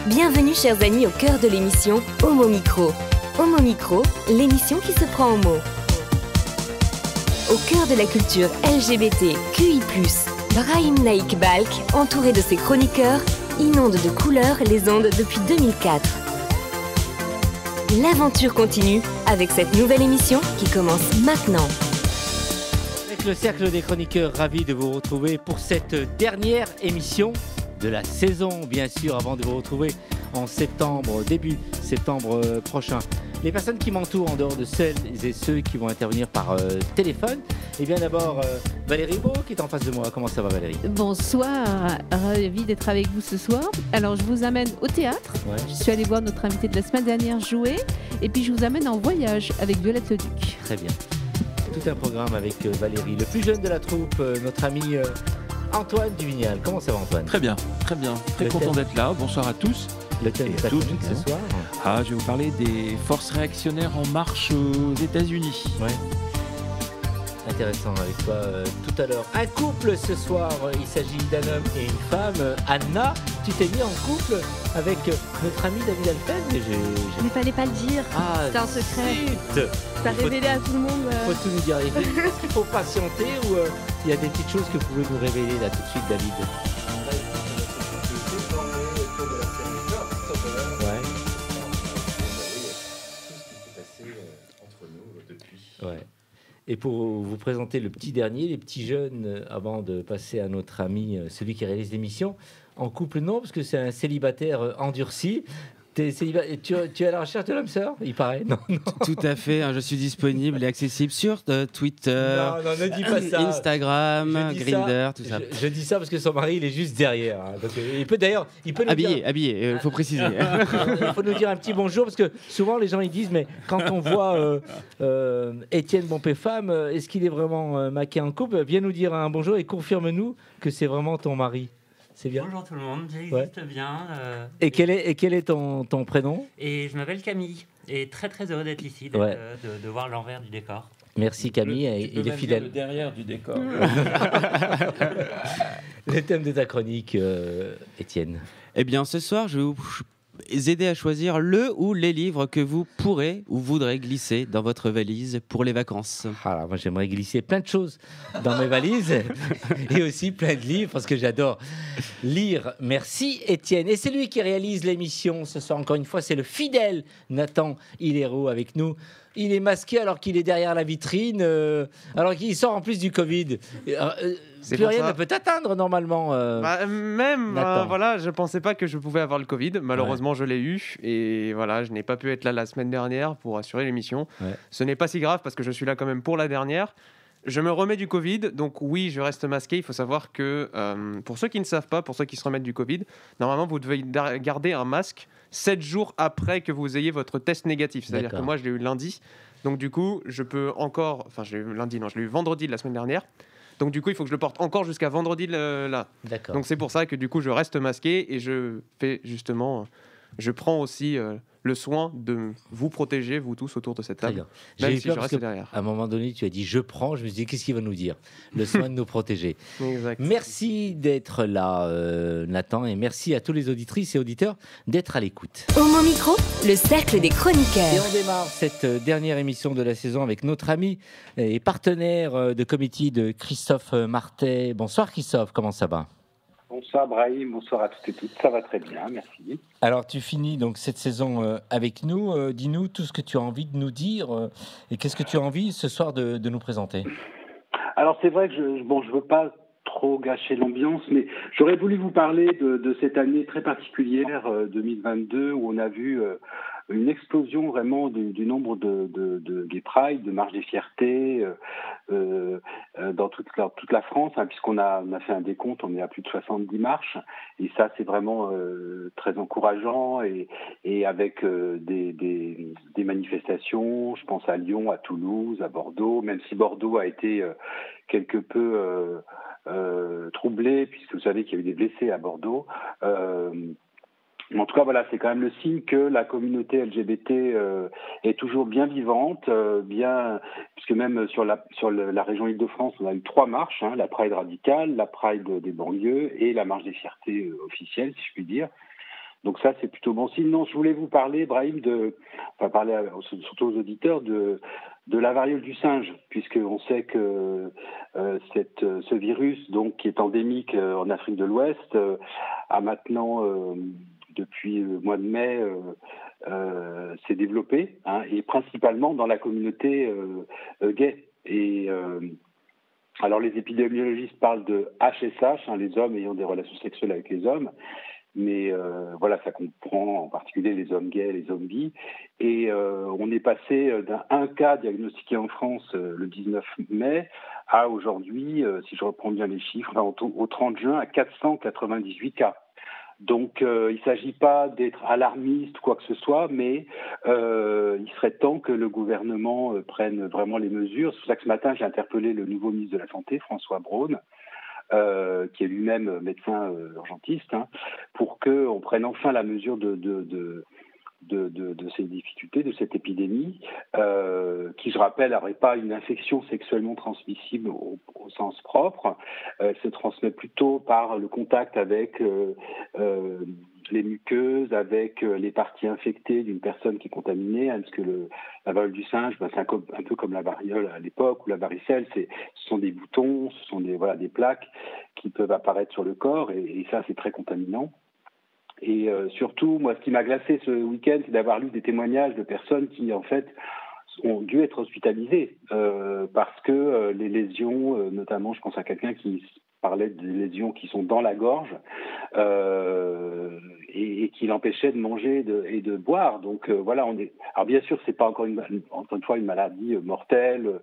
Bienvenue chers amis au cœur de l'émission Homo Micro. Homo Micro, l'émission qui se prend en mots. Au cœur de la culture LGBT, QI+, Brahim Naik Balk, entouré de ses chroniqueurs, inonde de couleurs les ondes depuis 2004. L'aventure continue avec cette nouvelle émission qui commence maintenant. Avec le cercle des chroniqueurs, ravi de vous retrouver pour cette dernière émission de la saison, bien sûr, avant de vous retrouver en septembre, début septembre prochain. Les personnes qui m'entourent, en dehors de celles et ceux qui vont intervenir par téléphone, et bien d'abord Valérie Beau qui est en face de moi. Comment ça va, Valérie ? Bonsoir, ravi d'être avec vous ce soir. Alors je vous amène au théâtre. Ouais. Je suis allée voir notre invité de la semaine dernière jouer. Et puis je vous amène en voyage avec Violette Leduc. Très bien. Tout un programme avec Valérie, le plus jeune de la troupe, notre ami Antoine Duvignal. Comment ça va, Antoine ? Très bien, très bien. Très content d'être là. Bonsoir à tous. Le thème Et de ta toutes, chronique ce soir. Ah, je vais vous parler des forces réactionnaires en marche aux États-Unis. Ouais. Intéressant avec toi tout à l'heure. Un couple ce soir, il s'agit d'un homme et une femme. Anna, tu t'es mis en couple avec notre ami David Alphen. Mais fallait pas le dire. Ah, c'est un secret. zut. T'as révélé à tout le monde. Faut tout nous dire. Est-ce qu'il faut patienter ou il y a des petites choses que vous pouvez nous révéler là tout de suite, David ? Ouais. Et pour vous présenter le petit dernier, les petits jeunes, avant de passer à notre ami, celui qui réalise l'émission, en couple non, parce que c'est un célibataire endurci. Tu es à la recherche de l'âme sœur, il paraît. Non. Tout à fait, hein, je suis disponible et accessible sur Twitter, Non, ne dis pas ça. Instagram, Grindr, tout ça. Je dis ça parce que son mari, il est juste derrière. Hein. Donc, il peut nous dire... Habillé, il faut préciser. Il faut nous dire un petit bonjour, parce que souvent les gens ils disent, mais quand on voit Étienne Bompé-Femme, est-ce qu'il est vraiment maqué en couple ? Viens nous dire un bonjour et confirme-nous que c'est vraiment ton mari. C'est bien. Bonjour tout le monde, j'existe bien. Et quel est ton prénom ? Et je m'appelle Camille, et très très heureux d'être ici, Ouais. de voir l'envers du décor. Merci Camille, il est fidèle. Le derrière du décor. Le thème de ta chronique, Étienne. Eh bien, ce soir, je vais vous aider à choisir le ou les livres que vous pourrez ou voudrez glisser dans votre valise pour les vacances. Alors, moi, j'aimerais glisser plein de choses dans mes valises et aussi plein de livres parce que j'adore lire. Merci, Étienne. Et c'est lui qui réalise l'émission ce soir. Encore une fois, c'est le fidèle Nathan Hilero avec nous. Il est masqué alors qu'il est derrière la vitrine, alors qu'il sort en plus du Covid. Plus rien ne peut t'atteindre normalement. Voilà, je pensais pas que je pouvais avoir le Covid. Malheureusement, je l'ai eu. Et voilà, je n'ai pas pu être là la semaine dernière pour assurer l'émission. Ouais. Ce n'est pas si grave parce que je suis là quand même pour la dernière. Je me remets du Covid, donc oui, je reste masqué. Il faut savoir que, pour ceux qui ne savent pas, pour ceux qui se remettent du Covid, normalement, vous devez garder un masque 7 jours après que vous ayez votre test négatif. C'est-à-dire que moi, je l'ai eu lundi. Donc du coup, je peux encore... Enfin, je l'ai eu lundi, non, je l'ai eu vendredi de la semaine dernière. Donc du coup, il faut que je le porte encore jusqu'à vendredi là. D'accord. Donc c'est pour ça que du coup, je reste masqué et je fais justement... Je prends aussi le soin de vous protéger, vous tous autour de cette table, même si je reste derrière. À un moment donné, tu as dit « je prends », je me suis dit « qu'est-ce qu'il va nous dire ?» Le soin de nous protéger. Exact. Merci d'être là, Nathan, et merci à tous les auditrices et auditeurs d'être à l'écoute. Homo Micro, le cercle des chroniqueurs. Et on démarre cette dernière émission de la saison avec notre ami et partenaire de comité de Christophe Martet. Bonsoir Christophe, comment ça va ? Bonsoir Brahim, bonsoir à toutes et toutes, ça va très bien, merci. Alors tu finis donc cette saison avec nous, dis-nous tout ce que tu as envie de nous dire et qu'est-ce que tu as envie ce soir de nous présenter ? Alors c'est vrai que je ne veux pas trop gâcher l'ambiance, mais j'aurais voulu vous parler de cette année très particulière 2022 où on a vu une explosion vraiment du nombre de gay pride, de marches des fiertés dans toute la France, hein, puisqu'on a fait un décompte, on est à plus de 70 marches, et ça c'est vraiment très encourageant, et avec des manifestations, je pense à Lyon, à Toulouse, à Bordeaux, même si Bordeaux a été quelque peu troublé, puisque vous savez qu'il y a eu des blessés à Bordeaux. En tout cas, voilà, c'est quand même le signe que la communauté LGBT est toujours bien vivante, puisque même sur la région Île-de-France, on a eu 3 marches, hein, la Pride radicale, la Pride des banlieues et la marche des fiertés officielle, si je puis dire. Donc ça, c'est plutôt bon signe. Non, je voulais vous parler, Brahim, parler surtout aux auditeurs de la variole du singe, puisqu'on sait que ce virus, donc, qui est endémique en Afrique de l'Ouest, a maintenant, depuis le mois de mai, s'est développé, et principalement dans la communauté gay. Et alors les épidémiologistes parlent de HSH, les hommes ayant des relations sexuelles avec les hommes, mais voilà, ça comprend en particulier les hommes gays, les hommes bi, et on est passé d'un cas diagnostiqué en France le 19 mai à aujourd'hui, si je reprends bien les chiffres, au 30 juin à 498 cas. Donc, il ne s'agit pas d'être alarmiste ou quoi que ce soit, mais il serait temps que le gouvernement prenne vraiment les mesures. C'est pour ça que ce matin, j'ai interpellé le nouveau ministre de la Santé, François Braun, qui est lui-même médecin urgentiste, pour qu'on prenne enfin la mesure de ces difficultés, de cette épidémie, qui, je rappelle, n'aurait pas une infection sexuellement transmissible au sens propre. Elle se transmet plutôt par le contact avec les muqueuses, avec les parties infectées d'une personne qui est contaminée, parce que la variole du singe, c'est un peu comme la variole à l'époque, ou la varicelle, ce sont des boutons, ce sont des plaques qui peuvent apparaître sur le corps, et ça, c'est très contaminant. Et surtout, moi, ce qui m'a glacé ce week-end, c'est d'avoir lu des témoignages de personnes qui, en fait, ont dû être hospitalisées parce que les lésions, notamment, je pense à quelqu'un qui parlait des lésions qui sont dans la gorge et qui l'empêchaient de manger et de boire. Donc voilà, alors bien sûr, c'est pas encore une fois une maladie mortelle.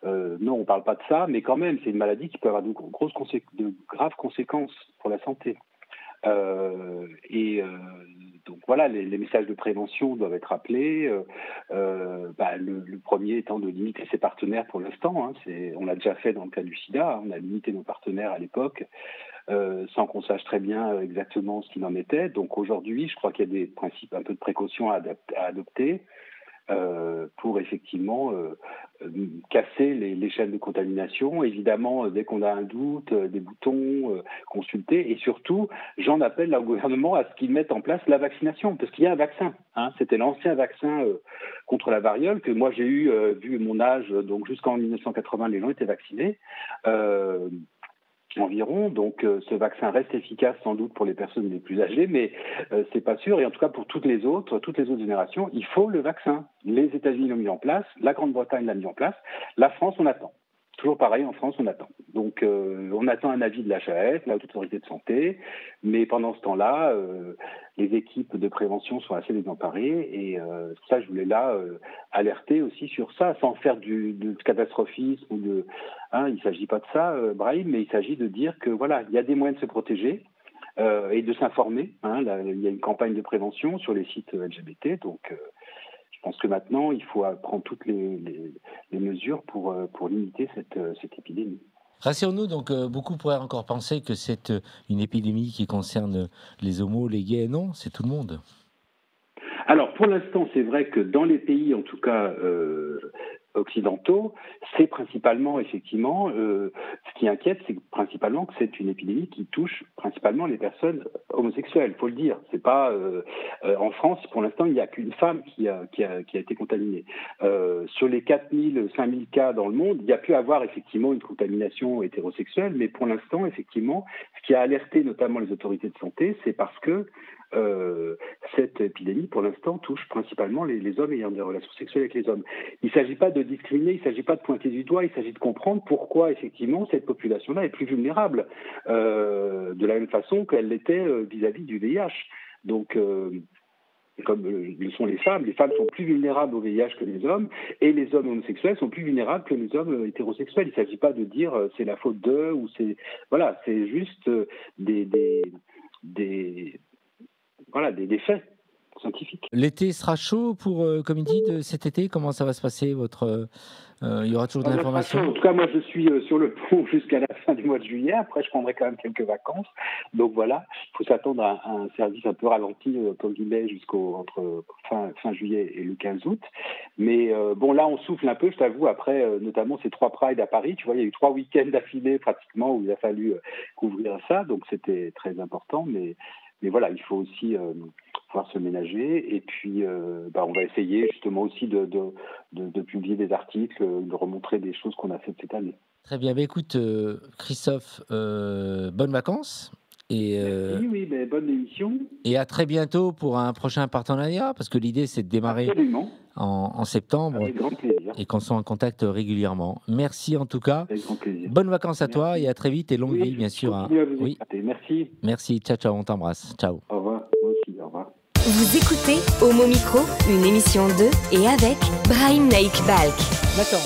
Non, on parle pas de ça, mais quand même, c'est une maladie qui peut avoir de graves conséquences pour la santé. Donc voilà, les messages de prévention doivent être rappelés. Le premier étant de limiter ses partenaires pour l'instant. On l'a déjà fait dans le cas du sida. On a limité nos partenaires à l'époque sans qu'on sache très bien exactement ce qu'il en était. Donc aujourd'hui, je crois qu'il y a des principes un peu de précaution à adopter. Pour effectivement casser les chaînes de contamination. Évidemment, dès qu'on a un doute, des boutons, consulter. Et surtout, j'en appelle au gouvernement à ce qu'ils mettent en place la vaccination, parce qu'il y a un vaccin. C'était l'ancien vaccin contre la variole que moi j'ai eu, vu mon âge, donc jusqu'en 1980, les gens étaient vaccinés. Environ, donc ce vaccin reste efficace sans doute pour les personnes les plus âgées, mais c'est pas sûr, et en tout cas pour toutes les autres générations, il faut le vaccin. Les États-Unis l'ont mis en place, la Grande-Bretagne l'a mis en place, la France on attend. Toujours pareil, en France on attend. Donc on attend un avis de l'HAS, la Haute Autorité de Santé, mais pendant ce temps-là, les équipes de prévention sont assez désemparées, et ça je voulais là alerter aussi sur ça, sans faire du catastrophisme ou il ne s'agit pas de ça, Brahim, mais il s'agit de dire que voilà, il y a des moyens de se protéger et de s'informer. Il y a une campagne de prévention sur les sites LGBT, donc je pense que maintenant il faut prendre toutes les mesures pour limiter cette épidémie. Rassure-nous, donc beaucoup pourraient encore penser que c'est une épidémie qui concerne les homos, les gays. Non, c'est tout le monde. Alors pour l'instant, c'est vrai que dans les pays, en tout cas occidentaux, c'est principalement, effectivement, ce qui inquiète, c'est principalement que c'est une épidémie qui touche principalement les personnes homosexuelles, il faut le dire. C'est pas en France, pour l'instant, il n'y a qu'une femme qui a été contaminée. Sur les 4000, 5000 cas dans le monde, il y a pu avoir effectivement une contamination hétérosexuelle, mais pour l'instant, effectivement, ce qui a alerté notamment les autorités de santé, c'est parce que cette épidémie, pour l'instant, touche principalement les hommes ayant des relations sexuelles avec les hommes. Il ne s'agit pas de discriminer, il ne s'agit pas de pointer du doigt, il s'agit de comprendre pourquoi, effectivement, cette population-là est plus vulnérable, de la même façon qu'elle l'était vis-à-vis du VIH. Donc, comme le sont les femmes sont plus vulnérables au VIH que les hommes, et les hommes homosexuels sont plus vulnérables que les hommes hétérosexuels. Il ne s'agit pas de dire c'est la faute d'eux, ou c'est... Voilà, c'est juste des faits scientifiques. L'été sera chaud pour Comedy de cet été. Comment ça va se passer il y aura toujours de l'information? En tout cas, moi, je suis sur le pont jusqu'à la fin du mois de juillet. Après, je prendrai quand même quelques vacances. Donc voilà, il faut s'attendre à un service un peu ralenti, comme guillemets, entre fin juillet et le 15 août. Mais là, on souffle un peu, je t'avoue, après, notamment ces 3 Prides à Paris. Tu vois, il y a eu 3 week-ends d'affilée, pratiquement, où il a fallu couvrir ça. Donc, c'était très important. Mais mais voilà, il faut aussi pouvoir se ménager. Et puis, on va essayer justement aussi de publier des articles, de remontrer des choses qu'on a faites cette année. Très bien. Écoute, Christophe, bonnes vacances. Et, oui, bonne émission. Et à très bientôt pour un prochain partenariat, parce que l'idée, c'est de démarrer en septembre. Avec grand plaisir. Et qu'on soit en contact régulièrement. Merci en tout cas. Avec grand plaisir. Bonnes vacances à toi et à très vite et longue vie, bien sûr. Oui. Merci. Merci. Ciao, ciao. On t'embrasse. Ciao. Au revoir. Moi aussi. Au revoir. Vous écoutez Homo Micro, une émission de et avec Brahim Naik Balk. Maintenant,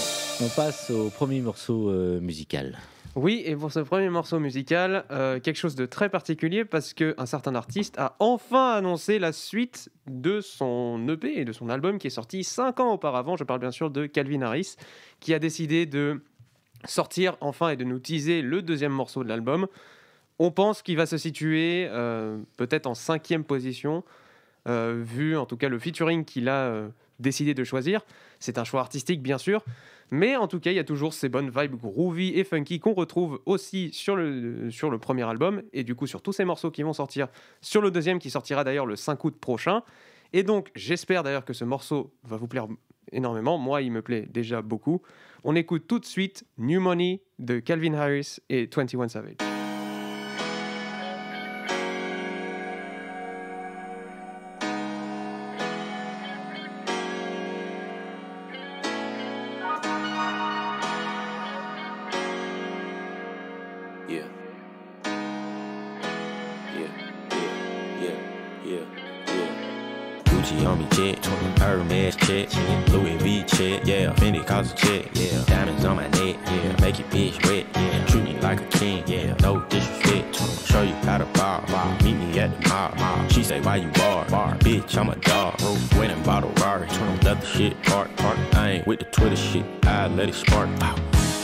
on passe au premier morceau musical. Oui, et pour ce premier morceau musical, quelque chose de très particulier parce qu'un certain artiste a enfin annoncé la suite de son EP et de son album qui est sorti 5 ans auparavant. Je parle bien sûr de Calvin Harris, qui a décidé de sortir enfin et de nous teaser le deuxième morceau de l'album. On pense qu'il va se situer peut-être en 5e position, vu en tout cas le featuring qu'il a décidé de choisir. C'est un choix artistique bien sûr, mais en tout cas il y a toujours ces bonnes vibes groovy et funky qu'on retrouve aussi sur le premier album, et du coup sur tous ces morceaux qui vont sortir sur le deuxième, qui sortira d'ailleurs le 5 août prochain. Et donc j'espère d'ailleurs que ce morceau va vous plaire énormément. Moi il me plaît déjà beaucoup. On écoute tout de suite New Money de Calvin Harris et 21 Savage. On me check, Hermes check, Louis V check, yeah, Fendi cause a check, yeah, diamonds on my neck, yeah, make your bitch wet, yeah, treat me like a king, yeah, no disrespect, show you how to bar, meet me at the mall, she say why you bar, bitch I'm a dog, went and bought a Rari, left the shit park, I ain't with the Twitter shit, I let it spark,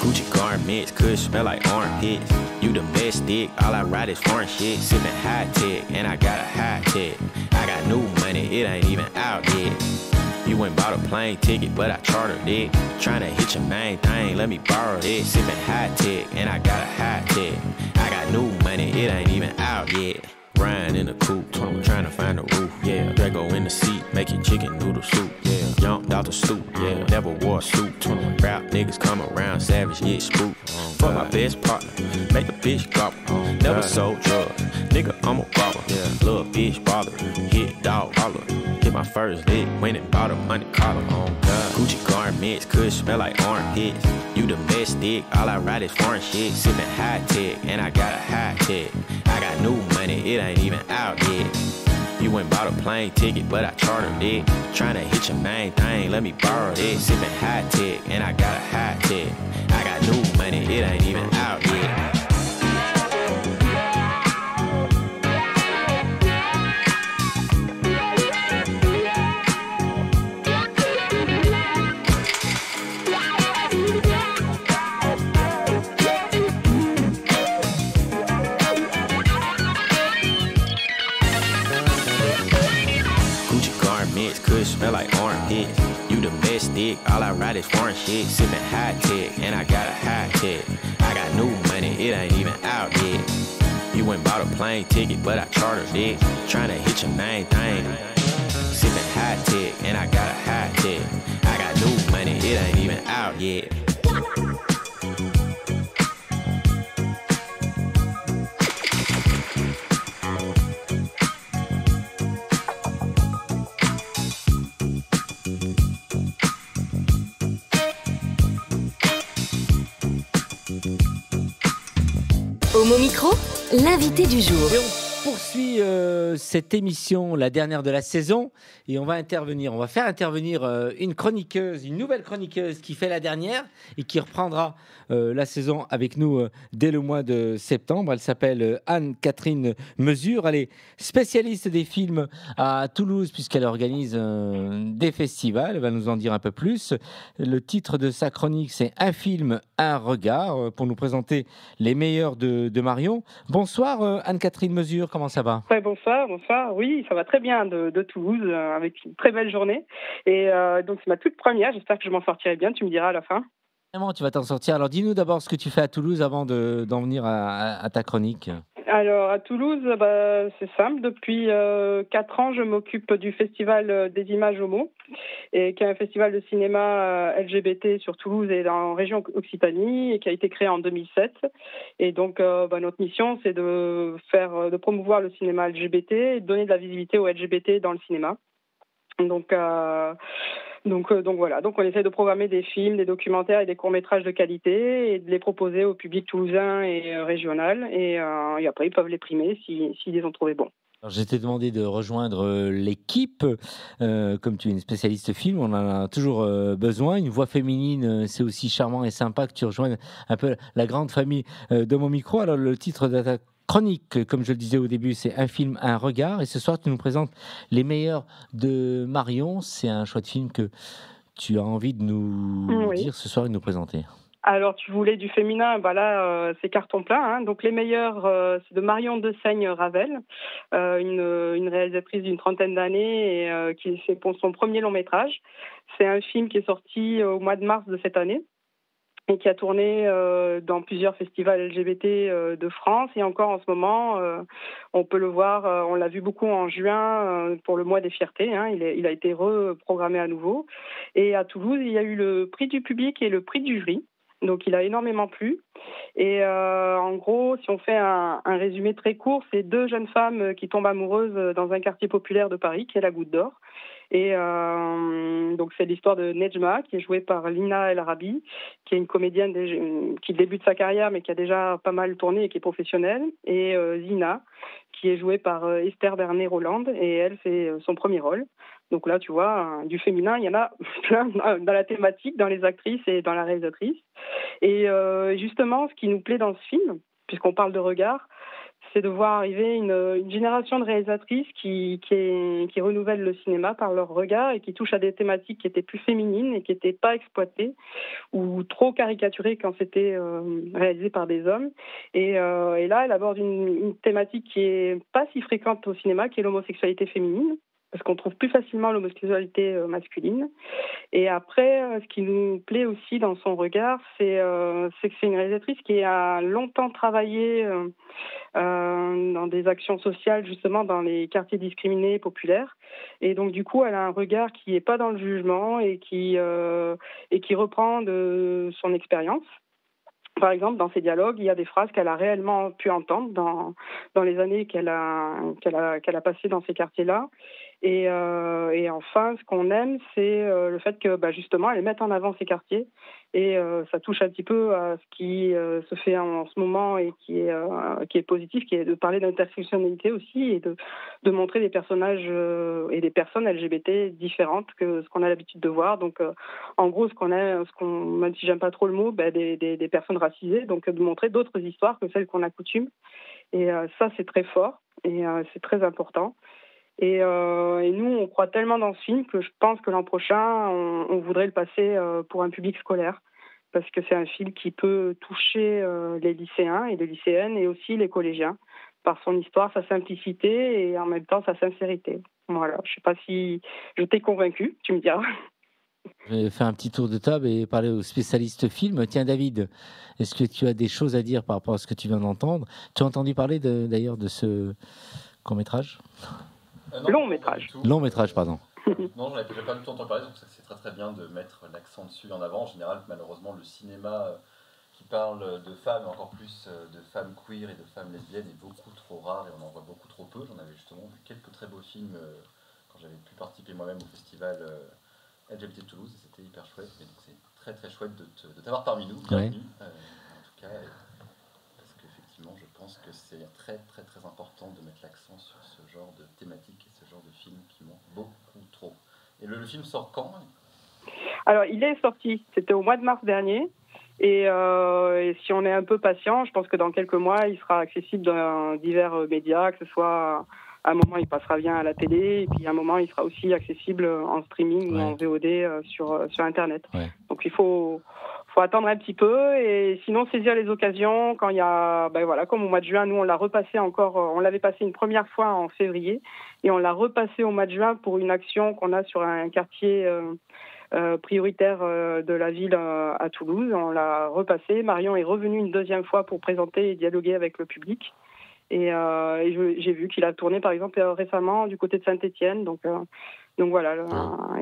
Gucci garments could smell like armpits. You domestic, all I ride is foreign shit. Sippin' high tech, and I got a high tech. I got new money, it ain't even out yet. You went bought a plane ticket, but I chartered it. Tryna hit your main thing, let me borrow it. Sippin' high tech, and I got a high tech. I got new money, it ain't even out yet. Riding in the coupe, trying to find the roof, yeah. Drago in the seat, making chicken noodle soup, yeah. Jumped out the stoop, yeah. Never wore a suit, rap niggas come around, savage, get spooked. Fuck my best partner, make the bitch drop. Never sold drugs, nigga, I'm a robber. Yeah. Little bitch bother, hit dog holler. Hit my first lick, went and bought a money collar. Oh God. Gucci garments could smell like armpits. You domestic, all I ride is foreign shit. Sippin' high tech, and I got a high tech. I got new money, it ain't even out yet. You went bought a plane ticket, but I chartered it. Tryna hit your main thing, let me borrow it. Sippin' high tech, and I got a high tech. I got new money, it ain't even out yet. Could smell like armpits. You domestic, all I ride is foreign shit. Sippin' high tech, and I got a high tech. I got new money, it ain't even out yet. You went bought a plane ticket, but I chartered it. Tryna hit your main thing. Sippin' high tech, and I got a high tech. I got new money, it ain't even out yet. Homo Micro, l'invité du jour. Et on poursuit cette émission, la dernière de la saison, et on va faire intervenir une chroniqueuse, une nouvelle chroniqueuse qui fait la dernière et qui reprendra la saison avec nous dès le mois de septembre. Elle s'appelle Anne-Catherine Mesure. Elle est spécialiste des films à Toulouse puisqu'elle organise des festivals. Elle va nous en dire un peu plus. Le titre de sa chronique, c'est Un film, un regard, pour nous présenter les meilleurs de Marion. Bonsoir Anne-Catherine Mesure, comment ça va ? Ouais, bonsoir. Oui, ça va très bien de Toulouse, avec une très belle journée. Et donc c'est ma toute première, j'espère que je m'en sortirai bien, tu me diras à la fin. Comment tu vas t'en sortir ? Alors dis-nous d'abord ce que tu fais à Toulouse avant d'en venir à ta chronique. Alors, à Toulouse, c'est simple. Depuis 4 ans, je m'occupe du Festival des images homo, et qui est un festival de cinéma LGBT sur Toulouse et dans la région Occitanie, et qui a été créé en 2007. Et donc, notre mission, c'est de promouvoir le cinéma LGBT et de donner de la visibilité aux LGBT dans le cinéma. Donc voilà, donc on essaie de programmer des films, des documentaires et des courts-métrages de qualité et de les proposer au public toulousain et régional. Et après, ils peuvent les primer s'ils les ont trouvés bons. Alors, je t'ai demandé de rejoindre l'équipe. Comme tu es une spécialiste film, on en a toujours besoin. Une voix féminine, c'est aussi charmant et sympa que tu rejoignes un peu la grande famille de mon micro. Alors, le titre de ta chronique, comme je le disais au début, c'est Un film, un regard. Et ce soir, tu nous présentes Les meilleurs de Marion. C'est un choix de film que tu as envie de nous dire ce soir et de nous présenter. Alors, tu voulais du féminin, là, c'est carton plein. Hein. Donc, Les meilleurs, c'est de Marion Dessaigne-Ravel, une réalisatrice d'une trentaine d'années et c'est pour son premier long métrage. C'est un film qui est sorti au mois de mars de cette année et qui a tourné dans plusieurs festivals LGBT de France. Et encore en ce moment, on peut le voir, on l'a vu beaucoup en juin pour le mois des fiertés. Hein. Il a été reprogrammé à nouveau. Et à Toulouse, il y a eu le prix du public et le prix du jury. Donc, il a énormément plu. Et en gros, si on fait un résumé très court, c'est 2 jeunes femmes qui tombent amoureuses dans un quartier populaire de Paris, qui est la Goutte d'Or. Et donc, c'est l'histoire de Nejma, qui est jouée par Lina El Arabi, qui est une comédienne qui débute sa carrière, mais qui a déjà pas mal tourné et qui est professionnelle. Et Zina, qui est jouée par Esther Bernet-Rolland, et elle fait son premier rôle. Donc là, tu vois, du féminin, il y en a plein dans la thématique, dans les actrices et dans la réalisatrice. Et justement, ce qui nous plaît dans ce film, puisqu'on parle de regard, c'est de voir arriver une génération de réalisatrices qui renouvellent le cinéma par leur regard et qui touchent à des thématiques qui étaient plus féminines et qui n'étaient pas exploitées ou trop caricaturées quand c'était réalisé par des hommes. Et là, elle aborde une thématique qui est pas si fréquente au cinéma, qui est l'homosexualité féminine, parce qu'on trouve plus facilement l'homosexualité masculine. Et après, ce qui nous plaît aussi dans son regard, c'est que c'est une réalisatrice qui a longtemps travaillé dans des actions sociales, justement dans les quartiers discriminés et populaires. Et donc, du coup, elle a un regard qui n'est pas dans le jugement et qui reprend de son expérience. Par exemple, dans ses dialogues, il y a des phrases qu'elle a réellement pu entendre dans les années qu'elle a passées dans ces quartiers-là. Et enfin, ce qu'on aime, c'est le fait que, justement, elle mette en avant ces quartiers. Et ça touche un petit peu à ce qui se fait en ce moment et qui est positif, qui est de parler d'intersectionnalité aussi et de montrer des personnages et des personnes LGBT différentes que ce qu'on a l'habitude de voir. Donc, en gros, même si j'aime pas trop le mot, des personnes racisées, donc de montrer d'autres histoires que celles qu'on a coutume. Et ça, c'est très fort et c'est très important. Et nous, on croit tellement dans ce film que je pense que l'an prochain, on voudrait le passer pour un public scolaire, parce que c'est un film qui peut toucher les lycéens et les lycéennes et aussi les collégiens, par son histoire, sa simplicité et en même temps sa sincérité. Voilà, je ne sais pas si je t'ai convaincu, tu me diras. Je vais faire un petit tour de table et parler aux spécialistes film. Tiens, David, est-ce que tu as des choses à dire par rapport à ce que tu viens d'entendre ? Tu as entendu parler d'ailleurs de ce court-métrage ? Long métrage. Long métrage, pardon. Non, j'en avais déjà pas du tout entendu parler, donc c'est très très bien de mettre l'accent dessus en avant. En général, malheureusement, le cinéma qui parle de femmes, encore plus de femmes queer et de femmes lesbiennes, est beaucoup trop rare et on en voit beaucoup trop peu. J'en avais justement vu quelques très beaux films quand j'avais pu participer moi-même au festival LGBT de Toulouse, et c'était hyper chouette. Et donc c'est très très chouette de t'avoir parmi nous. Bienvenue, en tout cas. Parce qu'effectivement, je pense que c'est très très très important de mettre l'accent sur ce genre de thématique et ce genre de film qui manque beaucoup trop. Et le film sort quand ? Alors, il est sorti, c'était au mois de mars dernier. Et si on est un peu patient, je pense que dans quelques mois, il sera accessible dans divers médias, que ce soit à un moment, il passera bien à la télé, et puis à un moment, il sera aussi accessible en streaming ou en VOD sur Internet. Ouais. Donc, il faut attendre un petit peu, et sinon saisir les occasions quand il y a, comme au mois de juin, nous on l'a repassé encore, on l'avait passé une première fois en février, et on l'a repassé au mois de juin pour une action qu'on a sur un quartier prioritaire de la ville à Toulouse. On l'a repassé. Marion est revenue une deuxième fois pour présenter et dialoguer avec le public. J'ai vu qu'il a tourné, par exemple, récemment du côté de Saint-Étienne. Donc voilà.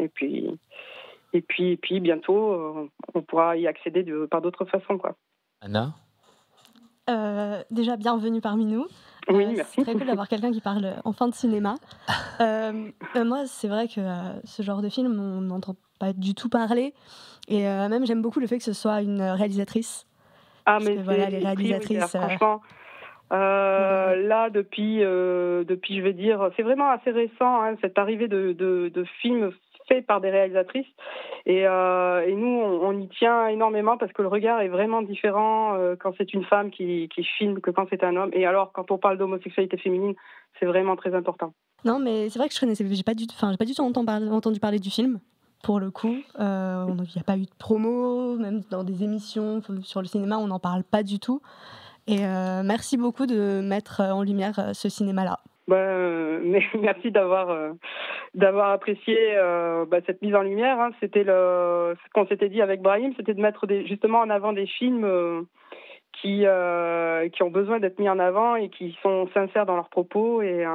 Et puis bientôt, on pourra y accéder par d'autres façons, quoi. Anna ? Déjà, bienvenue parmi nous. Oui, merci. C'est très cool d'avoir quelqu'un qui parle enfin de cinéma. Moi, c'est vrai que ce genre de film, on n'entend pas du tout parler. Et même, j'aime beaucoup le fait que ce soit une réalisatrice. Ah, mais voilà, les réalisatrices... franchement, là, depuis, je vais dire, c'est vraiment assez récent, hein, cette arrivée de films faits par des réalisatrices. Et nous, on y tient énormément parce que le regard est vraiment différent quand c'est une femme qui filme que quand c'est un homme. Et alors, quand on parle d'homosexualité féminine, c'est vraiment très important. Non, mais c'est vrai que j'ai pas du tout entendu parler du film. Pour le coup, il n'y a pas eu de promo, même dans des émissions sur le cinéma, on n'en parle pas du tout. Et merci beaucoup de mettre en lumière ce cinéma-là. Merci d'avoir apprécié cette mise en lumière. Hein. C'était ce qu'on s'était dit avec Brahim, c'était de mettre justement en avant des films qui ont besoin d'être mis en avant et qui sont sincères dans leurs propos. Et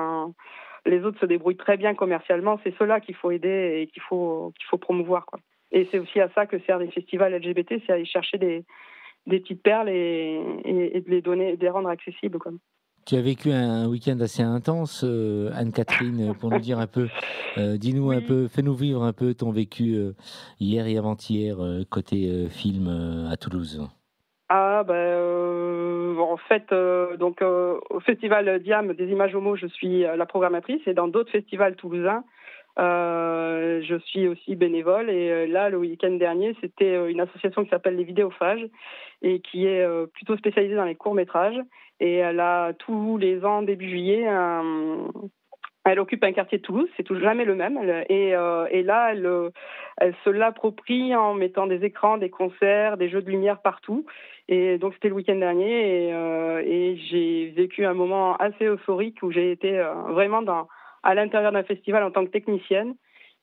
les autres se débrouillent très bien commercialement. C'est ceux-là qu'il faut aider et qu'il faut promouvoir, quoi. Et c'est aussi à ça que servent les festivals LGBT, c'est aller chercher des petites perles et de les donner, de les rendre accessibles, quoi. Tu as vécu un week-end assez intense, Anne-Catherine, pour nous dire un peu, dis-nous un peu, fais-nous vivre un peu ton vécu hier et avant-hier côté film à Toulouse. En fait, au festival Diam des images homo, je suis la programmatrice, et dans d'autres festivals toulousains, je suis aussi bénévole. Et là, le week-end dernier, c'était une association qui s'appelle les Vidéophages et qui est plutôt spécialisée dans les courts-métrages. Et elle a tous les ans, début juillet, elle occupe un quartier de Toulouse, c'est jamais le même. Et là, elle se l'approprie en mettant des écrans, des concerts, des jeux de lumière partout. Et donc, c'était le week-end dernier. Et j'ai vécu un moment assez euphorique où j'ai été vraiment à l'intérieur d'un festival en tant que technicienne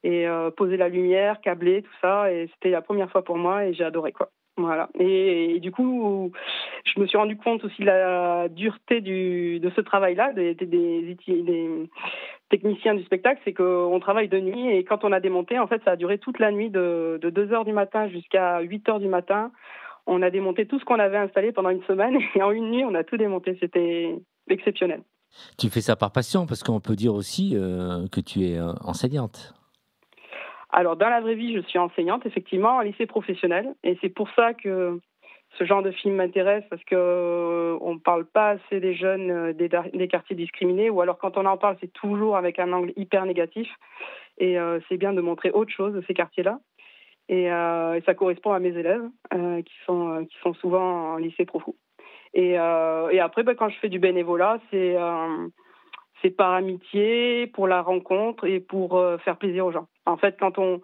et poser la lumière, câbler, tout ça. Et c'était la première fois pour moi et j'ai adoré, quoi. Voilà. Et du coup, je me suis rendu compte aussi de la dureté de ce travail-là, des techniciens du spectacle, c'est qu'on travaille de nuit et quand on a démonté, en fait, ça a duré toute la nuit de 2h du matin jusqu'à 8h du matin. On a démonté tout ce qu'on avait installé pendant une semaine et en une nuit, on a tout démonté. C'était exceptionnel. Tu fais ça par passion parce qu'on peut dire aussi que tu es enseignante. Alors, dans la vraie vie, je suis enseignante, effectivement, en lycée professionnel. Et c'est pour ça que ce genre de film m'intéresse, parce qu'on ne parle pas assez des jeunes des quartiers discriminés, ou alors quand on en parle, c'est toujours avec un angle hyper négatif. Et c'est bien de montrer autre chose de ces quartiers-là. Et ça correspond à mes élèves qui sont souvent en lycée profo. Et après, quand je fais du bénévolat, c'est par amitié, pour la rencontre et pour faire plaisir aux gens. En fait, quand on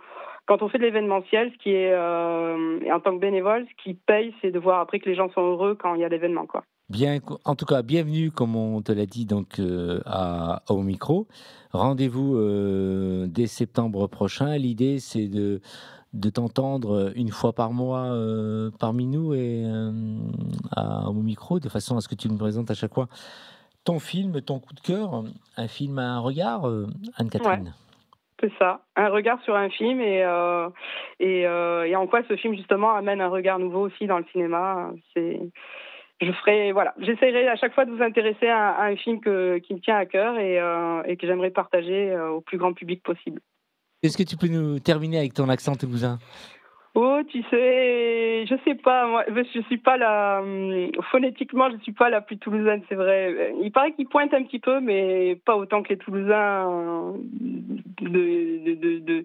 fait de l'événementiel, ce qui est en tant que bénévole, ce qui paye, c'est de voir après que les gens sont heureux quand il y a l'événement, quoi. Bien, en tout cas, bienvenue, comme on te l'a dit, donc au micro. Rendez-vous dès septembre prochain. L'idée, c'est de t'entendre une fois par mois parmi nous et au micro, de façon à ce que tu me présentes à chaque fois ton film, ton coup de cœur, un film à un regard, Anne-Catherine. Ouais. C'est ça, un regard sur un film et en quoi ce film justement amène un regard nouveau aussi dans le cinéma. J'essaierai à chaque fois de vous intéresser à un film qui me tient à cœur et que j'aimerais partager au plus grand public possible. Est-ce que tu peux nous terminer avec ton accent toulousain ? Oh, tu sais, je sais pas, moi, je suis pas phonétiquement, je suis pas la plus toulousaine, c'est vrai. Il paraît qu'ils pointent un petit peu, mais pas autant que les Toulousains de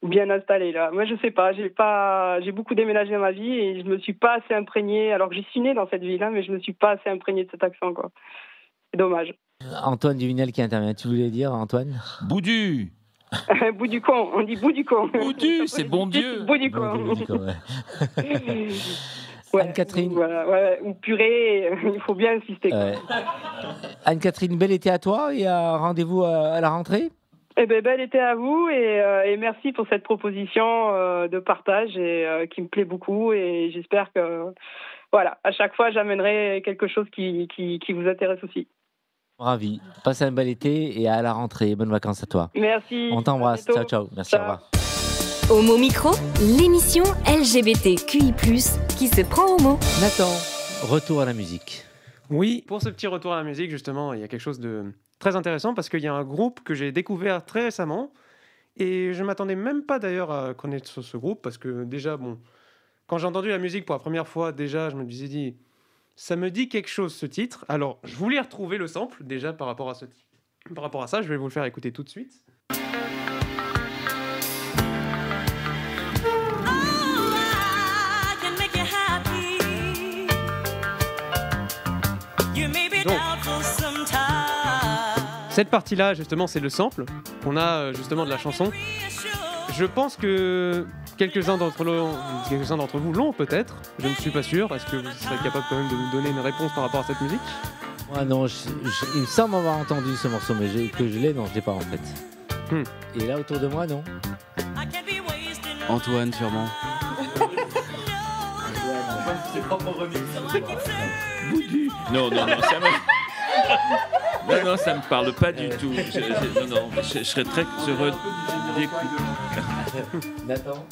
bien installés, là. Moi, je sais pas, j'ai beaucoup déménagé dans ma vie et je me suis pas assez imprégnée, alors que j'y suis née dans cette ville-là, mais je me suis pas assez imprégnée de cet accent, quoi. C'est dommage. Antoine Duvinel qui intervient, tu voulais dire, Antoine ? Boudu. Bout du con, on dit bout du con. Boudu, c'est bon Dieu. Bout du con. Ouais. Anne-Catherine. Voilà, ou purée, il faut bien insister. Anne-Catherine, bel été à toi et rendez-vous à la rentrée. Eh bien, bel été à vous et merci pour cette proposition de partage qui me plaît beaucoup et j'espère que, voilà, à chaque fois, j'amènerai quelque chose qui vous intéresse aussi. Ravi. Passe un bel été et à la rentrée. Bonnes vacances à toi. Merci. On t'embrasse. Ciao, ciao. Merci, au revoir. Homo Micro, l'émission LGBTQI+, qui se prend au mot. Nathan, retour à la musique. Oui, pour ce petit retour à la musique, justement, il y a quelque chose de très intéressant parce qu'il y a un groupe que j'ai découvert très récemment et je ne m'attendais même pas d'ailleurs à connaître ce groupe parce que déjà, quand j'ai entendu la musique pour la première fois, déjà, je me suis dit, ça me dit quelque chose ce titre. Alors, je voulais retrouver le sample déjà par rapport à ce titre. Par rapport à ça, je vais vous le faire écouter tout de suite. Donc, cette partie-là, justement, c'est le sample. On a justement de la chanson. Je pense que quelques-uns d'entre vous l'ont peut-être. Je ne suis pas sûr. Est-ce que vous serez capable quand même de nous donner une réponse par rapport à cette musique ? Moi, non, il me semble avoir entendu ce morceau, mais que je l'ai, non, je l'ai pas en fait. Et là, autour de moi, non. Antoine, sûrement. Non, ça me parle pas du tout. Je serais très heureux d'écouter. Nathan.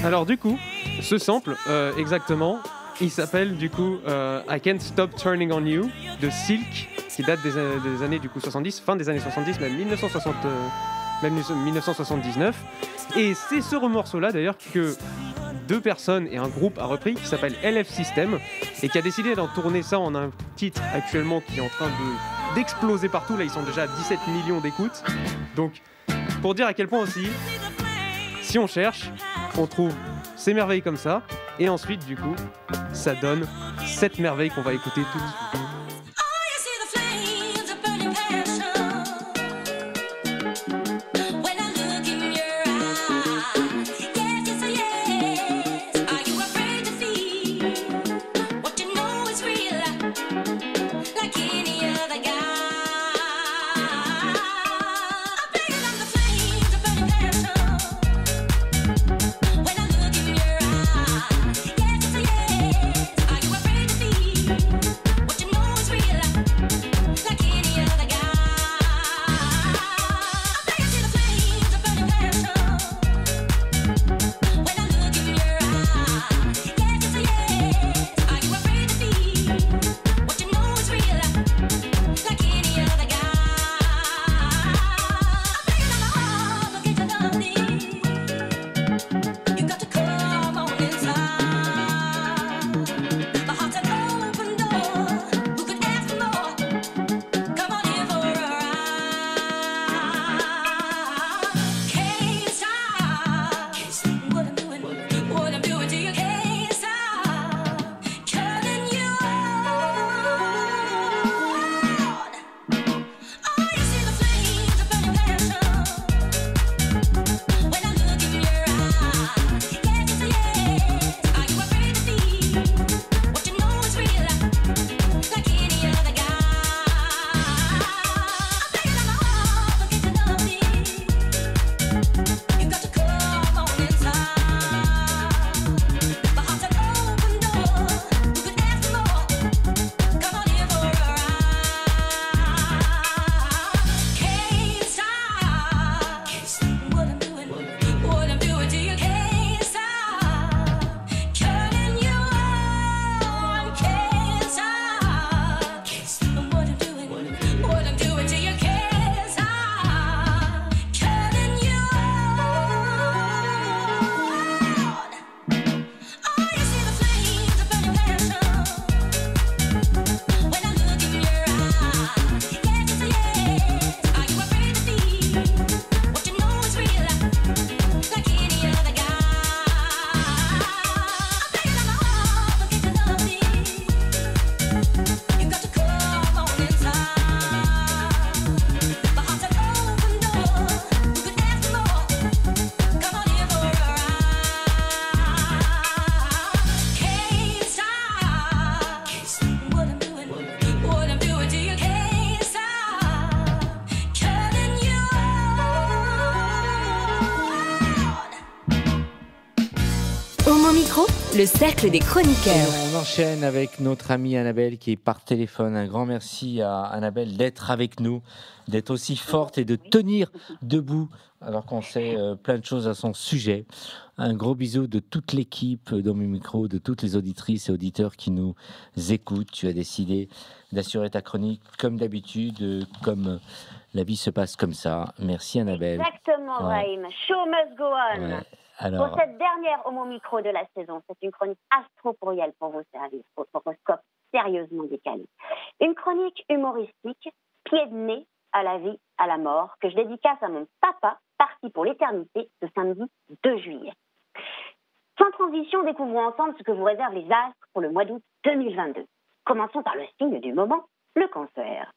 Alors du coup, ce sample, exactement, il s'appelle du coup I Can't Stop Turning On You de Silk, qui date des années du coup 70, fin des années 70, même 1979. Et c'est ce morceau-là d'ailleurs que 2 personnes et un groupe a repris qui s'appelle LF System et qui a décidé d'en tourner ça en un titre actuellement qui est en train d'exploser partout. Là, ils sont déjà à 17 millions d'écoutes. Donc, pour dire à quel point aussi, si on cherche, on trouve ces merveilles comme ça. Et ensuite, du coup, ça donne cette merveille qu'on va écouter tout de suite. le cercle des chroniqueurs. Et on enchaîne avec notre amie Annabelle qui est par téléphone. Un grand merci à Annabelle d'être avec nous, d'être aussi forte et de tenir debout alors qu'on sait plein de choses à son sujet. Un gros bisou de toute l'équipe dans mes micros, de toutes les auditrices et auditeurs qui nous écoutent. Tu as décidé d'assurer ta chronique comme d'habitude, comme la vie se passe comme ça. Merci Annabelle. Exactement, Brahim. Show must go on. Ouais. Alors... Pour cette dernière Homo Micro de la saison, c'est une chronique astro-pourrielle pour vos services, votre horoscope sérieusement décalé. Une chronique humoristique, pied de nez à la vie, à la mort, que je dédicace à mon papa, parti pour l'éternité, ce samedi 2 juillet. Sans transition, découvrons ensemble ce que vous réservent les astres pour le mois d'août 2022. Commençons par le signe du moment, le cancer.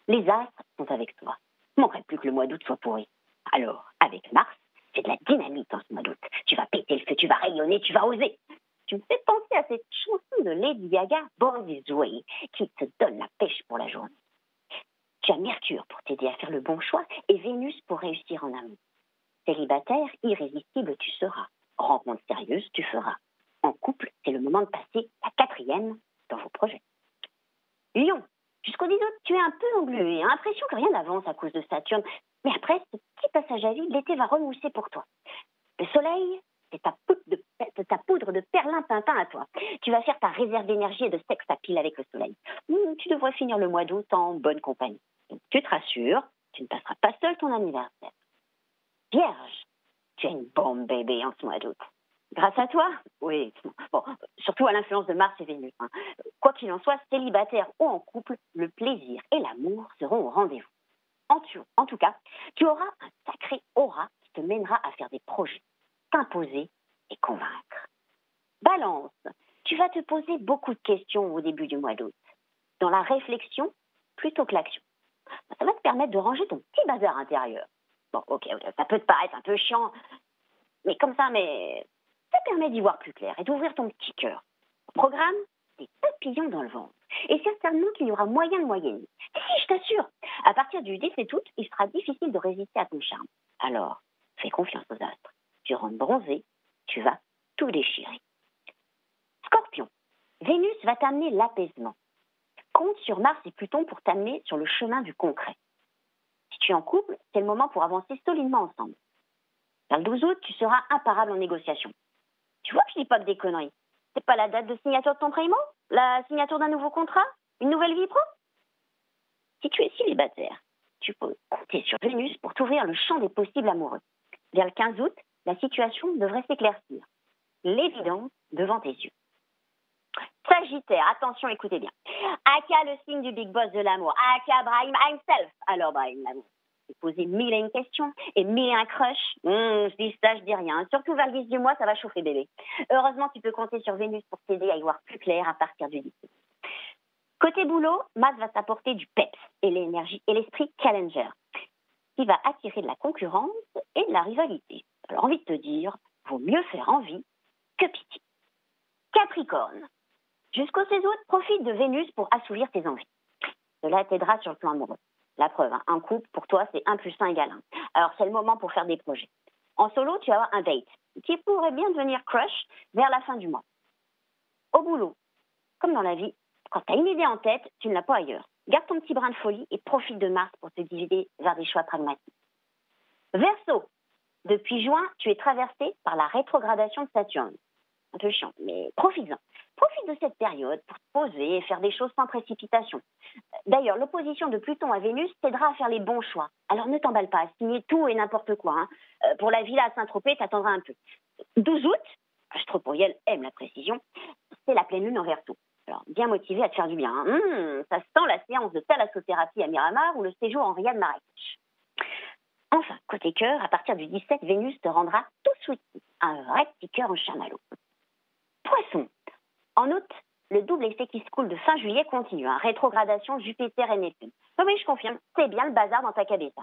Les astres sont avec toi. Il ne manquerait plus que le mois d'août soit pourri. Alors, avec Mars, c'est de la dynamite en ce mois d'août. Tu vas péter le feu, tu vas rayonner, tu vas oser. Tu me fais penser à cette chanson de Lady Gaga, Born This Way, qui te donne la pêche pour la journée. Tu as Mercure pour t'aider à faire le bon choix et Vénus pour réussir en amour. Célibataire, irrésistible tu seras. Rencontre sérieuse, tu feras. En couple, c'est le moment de passer la 4e dans vos projets. Lion, jusqu'au 10 août, tu es un peu englué, l'impression que rien n'avance à cause de Saturne. Mais après ce petit passage à vide, l'été va remousser pour toi. Le soleil, c'est ta poudre de perlimpinpin à toi. Tu vas faire ta réserve d'énergie et de sexe à pile avec le soleil. Tu devrais finir le mois d'août en bonne compagnie. Donc, tu te rassures, tu ne passeras pas seul ton anniversaire. Vierge, tu es une bombe bébé en ce mois d'août. Grâce à toi, oui. Bon, surtout à l'influence de Mars et Vénus. Quoi qu'il en soit, célibataire ou en couple, le plaisir et l'amour seront au rendez-vous. En tout cas, tu auras un sacré aura qui te mènera à faire des projets, t'imposer et convaincre. Balance, tu vas te poser beaucoup de questions au début du mois d'août. Dans la réflexion plutôt que l'action. Ça va te permettre de ranger ton petit bazar intérieur. Bon, ok, ça peut te paraître un peu chiant, mais ça permet d'y voir plus clair et d'ouvrir ton petit cœur. Au programme, des papillons dans le ventre. Et certainement qu'il y aura moyen de moyenner. Si, je t'assure, à partir du 17 août, il sera difficile de résister à ton charme. Alors, fais confiance aux astres. Tu rentres bronzé, tu vas tout déchirer. Scorpion, Vénus va t'amener l'apaisement. Compte sur Mars et Pluton pour t'amener sur le chemin du concret. Si tu es en couple, c'est le moment pour avancer solidement ensemble. Vers le 12 août, tu seras imparable en négociation. Tu vois que je dis pas que des conneries. C'est pas la date de signature de ton primo? La signature d'un nouveau contrat? Une nouvelle vie pro? Si tu es célibataire, tu peux compter sur Vénus pour t'ouvrir le champ des possibles amoureux. Vers le 15 août, la situation devrait s'éclaircir. L'évidence devant tes yeux. Sagittaire, attention, écoutez bien. Aka, le signe du big boss de l'amour. Aka, Brahim himself. Alors, Brahim, l'amour. Tu poser 1001 questions et 1001 crush. Je dis ça, je dis rien. Surtout vers le 10 du mois, ça va chauffer bébé. Heureusement, tu peux compter sur Vénus pour t'aider à y voir plus clair à partir du 10. Côté boulot, Mars va t'apporter du peps et l'énergie et l'esprit challenger, qui va attirer de la concurrence et de la rivalité. Alors, envie de te dire, vaut mieux faire envie que pitié. Capricorne, jusqu'au 16 août, profite de Vénus pour assouvir tes envies. Cela t'aidera sur le plan amoureux. La preuve, un couple, pour toi, c'est 1 + 1 = 1. Alors, c'est le moment pour faire des projets. En solo, tu vas avoir un date qui pourrait bien devenir crush vers la fin du mois. Au boulot, comme dans la vie, quand tu as une idée en tête, tu ne l'as pas ailleurs. Garde ton petit brin de folie et profite de Mars pour te diriger vers des choix pragmatiques. Verseau, depuis juin, tu es traversé par la rétrogradation de Saturne. Un peu chiant, mais profites-en. Profite de cette période pour te poser et faire des choses sans précipitation. D'ailleurs, l'opposition de Pluton à Vénus t'aidera à faire les bons choix. Alors ne t'emballe pas à signer tout et n'importe quoi. Pour la villa à Saint-Tropez, t'attendras un peu. 12 août, Astro-Pourriel aime la précision, c'est la pleine lune en Verseau. Alors, bien motivé à te faire du bien. Ça sent la séance de thalassothérapie à Miramar ou le séjour en Riad Marrakech. Enfin, côté cœur, à partir du 17, Vénus te rendra tout sweetie, un vrai petit cœur en chamallow. Poisson, en août, le double effet qui se coule de fin juillet continue. Rétrogradation Jupiter et Neptune. Oui, je confirme, c'est bien le bazar dans ta cabessa.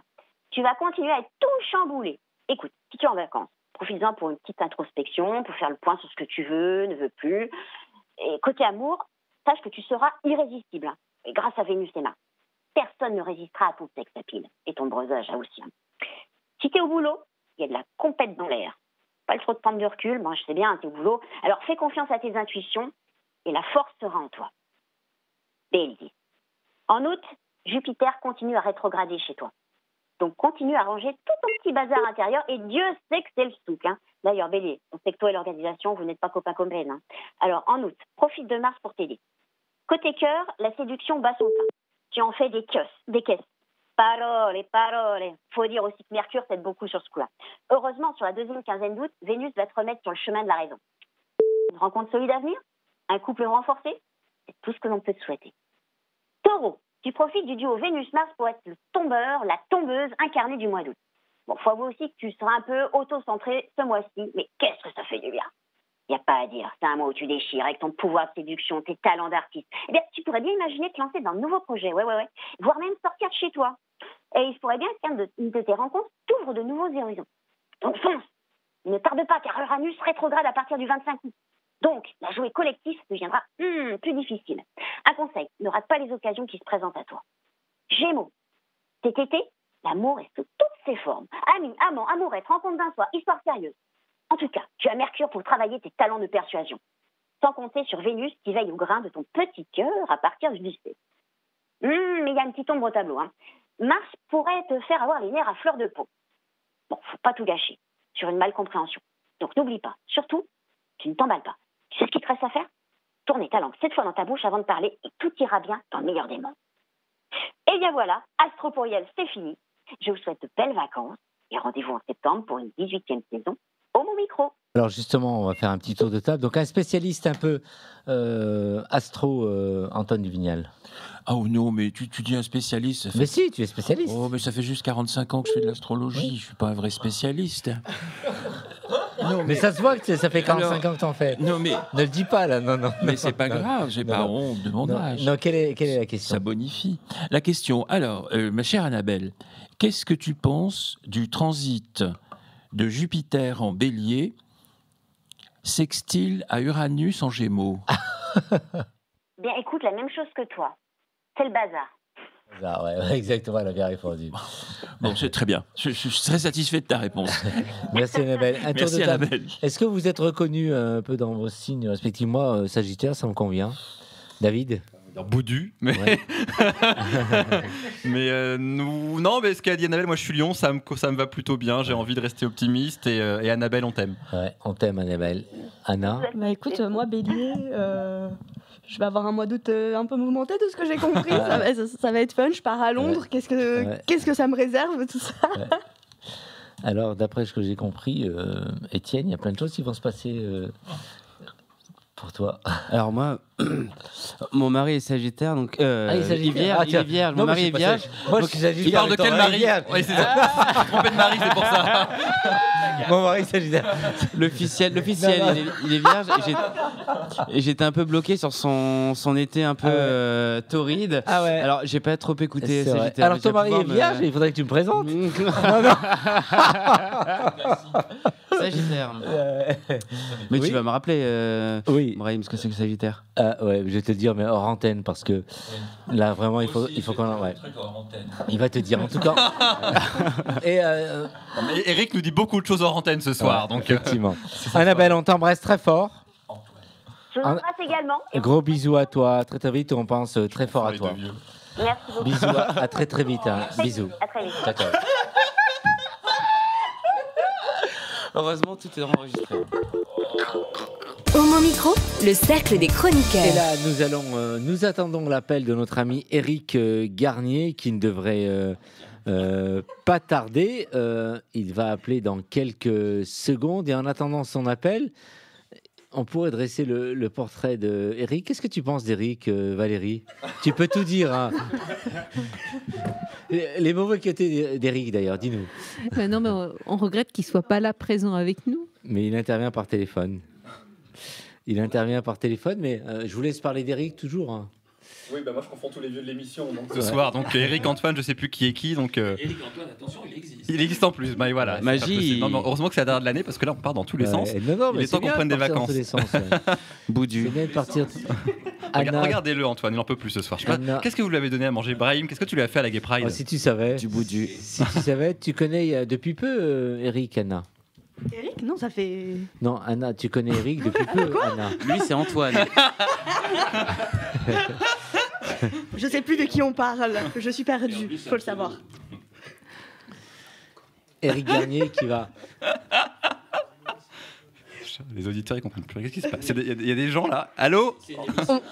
Tu vas continuer à être tout chamboulé. Écoute, si tu es en vacances, profites-en pour une petite introspection, pour faire le point sur ce que tu veux, ne veux plus. Et côté amour, sache que tu seras irrésistible. Et grâce à Vénus et Mars. Personne ne résistera à ton sexe à pile. Et ton breuvage aussi. Si tu es au boulot, il y a de la compète dans l'air. Pas trop de prendre de recul. Bon, je sais bien, t'es au boulot. Alors, fais confiance à tes intuitions et la force sera en toi. Bélier. En août, Jupiter continue à rétrograder chez toi. Donc, continue à ranger tout ton petit bazar intérieur et Dieu sait que c'est le souk. Hein. D'ailleurs, Bélier, on sait que toi et l'organisation, vous n'êtes pas copains-copaines. Hein. Alors, en août, profite de Mars pour t'aider. Côté cœur, la séduction bat son pain. Tu en fais des caisses. Parole. Faut dire aussi que Mercure t'aide beaucoup sur ce coup-là. Heureusement, sur la deuxième quinzaine d'août, Vénus va te remettre sur le chemin de la raison. Une rencontre solide à venir? Un couple renforcé? C'est tout ce que l'on peut te souhaiter. Taureau, tu profites du duo Vénus-Mars pour être le tombeur, la tombeuse incarnée du mois d'août. Bon, faut avouer aussi que tu seras un peu auto-centré ce mois-ci, mais qu'est-ce que ça fait du bien. Il n'y a pas à dire, c'est un mois où tu déchires avec ton pouvoir de séduction, tes talents d'artiste. Eh bien, tu pourrais bien imaginer te lancer dans de nouveaux projets, ouais, voire même sortir de chez toi. Et il se pourrait bien qu'une de tes rencontres t'ouvre de nouveaux horizons. Donc fonce, ne tarde pas, car Uranus rétrograde à partir du 25 août. Donc, la jouée collective deviendra plus difficile. Un conseil, ne rate pas les occasions qui se présentent à toi. Gémeaux, cet été, l'amour est sous toutes ses formes. Amis, amants, amourettes, rencontre d'un soir, histoire sérieuse. En tout cas, tu as Mercure pour travailler tes talents de persuasion. Sans compter sur Vénus qui veille au grain de ton petit cœur à partir du 17. Mais il y a une petite ombre au tableau. Hein. Mars pourrait te faire avoir les nerfs à fleur de peau. Bon, faut pas tout gâcher sur une malcompréhension. Donc n'oublie pas, surtout, tu ne t'emballes pas. Tu sais ce qu'il te reste à faire? Tourner ta langue 7 fois dans ta bouche avant de parler et tout ira bien dans le meilleur des mondes. Et bien voilà, Astro Pluriel, c'est fini. Je vous souhaite de belles vacances et rendez-vous en septembre pour une 18e saison au Mon Micro. Alors justement, on va faire un petit tour de table. Donc un spécialiste un peu astro, Antoine Duvignal. Ah oh non, mais tu dis un spécialiste. Mais si, tu es spécialiste. Oh, mais ça fait juste 45 ans que je fais de l'astrologie. Oui. Je suis pas un vrai spécialiste. Non, mais ça se voit que ça fait 45 ans que t'en fais. Non, mais ne le dis pas là, non. Mais c'est pas grave, j'ai pas honte de mon âge. Non, quelle est la question? Ça bonifie. La question. Alors, ma chère Annabelle, qu'est-ce que tu penses du transit de Jupiter en Bélier, sextile à Uranus en Gémeaux? Bien, écoute, la même chose que toi. C'est le bazar. Ah ouais, exactement, elle a bien répondu. Bon, c'est très bien. Je suis très satisfait de ta réponse. Merci Annabelle. Un tour Merci de table. Annabelle. Est-ce que vous êtes reconnu un peu dans vos signes respectifs? Moi, Sagittaire, ça me convient. David? Boudu, mais ouais. mais non, mais ce qu'a dit Annabelle, moi je suis Lion, ça me va plutôt bien. J'ai envie de rester optimiste et Annabelle, on t'aime. Ouais, on t'aime Annabelle. Anna? Bah écoute, moi Bélier, je vais avoir un mois d'août un peu mouvementé de ce que j'ai compris. Ça va être fun. Je pars à Londres. Ouais. Qu'est-ce que ça me réserve tout ça? Ouais. Alors d'après ce que j'ai compris, Étienne, il y a plein de choses qui vont se passer. Pour toi. Alors moi, mon mari est Sagittaire, donc il est Vierge. Mon mari est Vierge. Moi, je suis Sagittaire. Il parle de quel mari? Oui, c'est ça. Je suis trompé de mari, c'est pour ça. Mon mari est Sagittaire. L'officiel, il est Vierge. Et j'étais un peu bloqué sur son été un peu torride. Ah ouais. Alors j'ai pas trop écouté Sagittaire. Alors ton mari est Vierge, il faudrait que tu me présentes. Non. Sagittaire. Mais oui. Tu vas me rappeler, oui. Brahim, ce que c'est que Sagittaire. Ouais, je vais te le dire, mais hors antenne, parce que là, vraiment, il faut qu'on... Ouais. Il va te dire, en tout cas. Eric nous dit beaucoup de choses hors antenne ce soir. Donc, effectivement. Annabelle, on t'embrasse très fort. Je vous embrasse également. Gros bisous à toi. Très très vite, on pense très fort à toi. Merci beaucoup. Bisous, à très très vite. Hein. Bisous. À très vite. D'accord. Heureusement, tout est enregistré. Au Mon Micro, le cercle des chroniqueurs. Et là, nous attendons l'appel de notre ami Eric Garnier, qui ne devrait pas tarder. Il va appeler dans quelques secondes. Et en attendant son appel, on pourrait dresser le portrait d'Eric. Qu'est-ce que tu penses d'Eric, Valérie? Tu peux tout dire. Hein. Les mauvais côtés d'Eric, d'ailleurs, dis-nous. Non, mais on regrette qu'il ne soit pas là, présent avec nous. Mais il intervient par téléphone. Mais je vous laisse parler d'Eric toujours. Hein. Oui, bah moi je confonds tous les vieux de l'émission ce soir. Donc Eric, Antoine, je sais plus qui est qui. Donc, Eric, Antoine, attention, il existe. Il existe en plus. Bah, voilà, magie. Non, heureusement que c'est la dernière de l'année parce que là on part dans tous les sens. Non, il est temps qu'on prenne des vacances. Boudu. C'est bien de partir. Regardez-le, Antoine, il en peut plus ce soir. Qu'est-ce que vous lui avez donné à manger, Brahim? Qu'est-ce que tu lui as fait à la Gay Pride? Si tu savais. Du Boudu. Si tu savais, tu connais depuis peu Eric, Anna. Eric, non, ça fait. Non, Anna, tu connais Eric depuis peu, Anna. Lui, c'est Antoine. Je sais plus de qui on parle. Je suis perdue, faut le savoir. Eric Garnier qui va. Les auditeurs, ils comprennent plus. Qu'est-ce qui se passe? Il y a des gens là. Allô?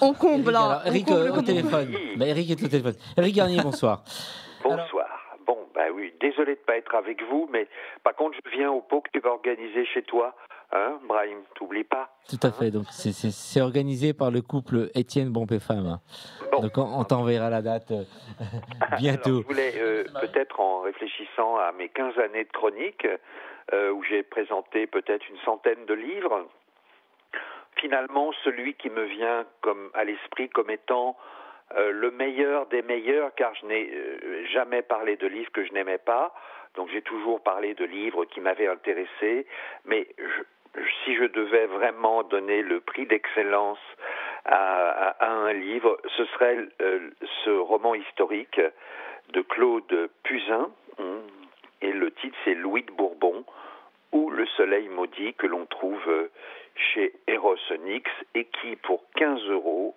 On comble. Alors, Eric au téléphone. Bah, Eric est au téléphone. Eric Garnier, bonsoir. Bonsoir. Bon, oui, désolé de ne pas être avec vous, mais par contre, je viens au pot que tu vas organiser chez toi. Hein, Brahim, t'oublies pas. Tout à fait. Donc, c'est organisé par le couple Étienne Bompé-Femme. Bon. Donc, on t'enverra la date bientôt. Alors, je voulais, peut-être en réfléchissant à mes 15 années de chronique, où j'ai présenté peut-être une centaine de livres, finalement, celui qui me vient à l'esprit comme étant le meilleur des meilleurs, car je n'ai jamais parlé de livres que je n'aimais pas, donc j'ai toujours parlé de livres qui m'avaient intéressé, mais si je devais vraiment donner le prix d'excellence à un livre, ce serait ce roman historique de Claude Puzin, et le titre c'est Louis de Bourbon, ou Le Soleil maudit, que l'on trouve chez Eros Onyx, et qui pour 15 €,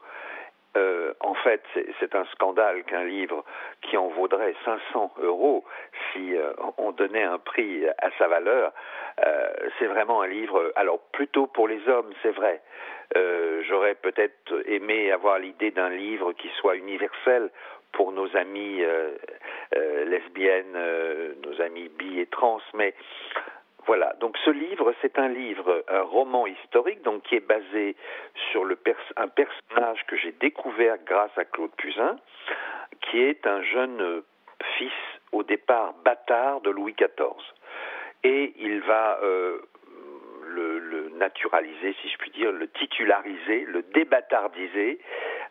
en fait, c'est un scandale qu'un livre qui en vaudrait 500 € si on donnait un prix à sa valeur, c'est vraiment un livre, alors plutôt pour les hommes, c'est vrai. J'aurais peut-être aimé avoir l'idée d'un livre qui soit universel pour nos amies lesbiennes, nos amies bi et trans, mais voilà, donc ce livre, c'est un roman historique, donc qui est basé sur un personnage que j'ai découvert grâce à Claude Puzin, qui est un jeune fils, au départ bâtard de Louis XIV. Et il va le naturaliser, si je puis dire, le titulariser, le débâtardiser,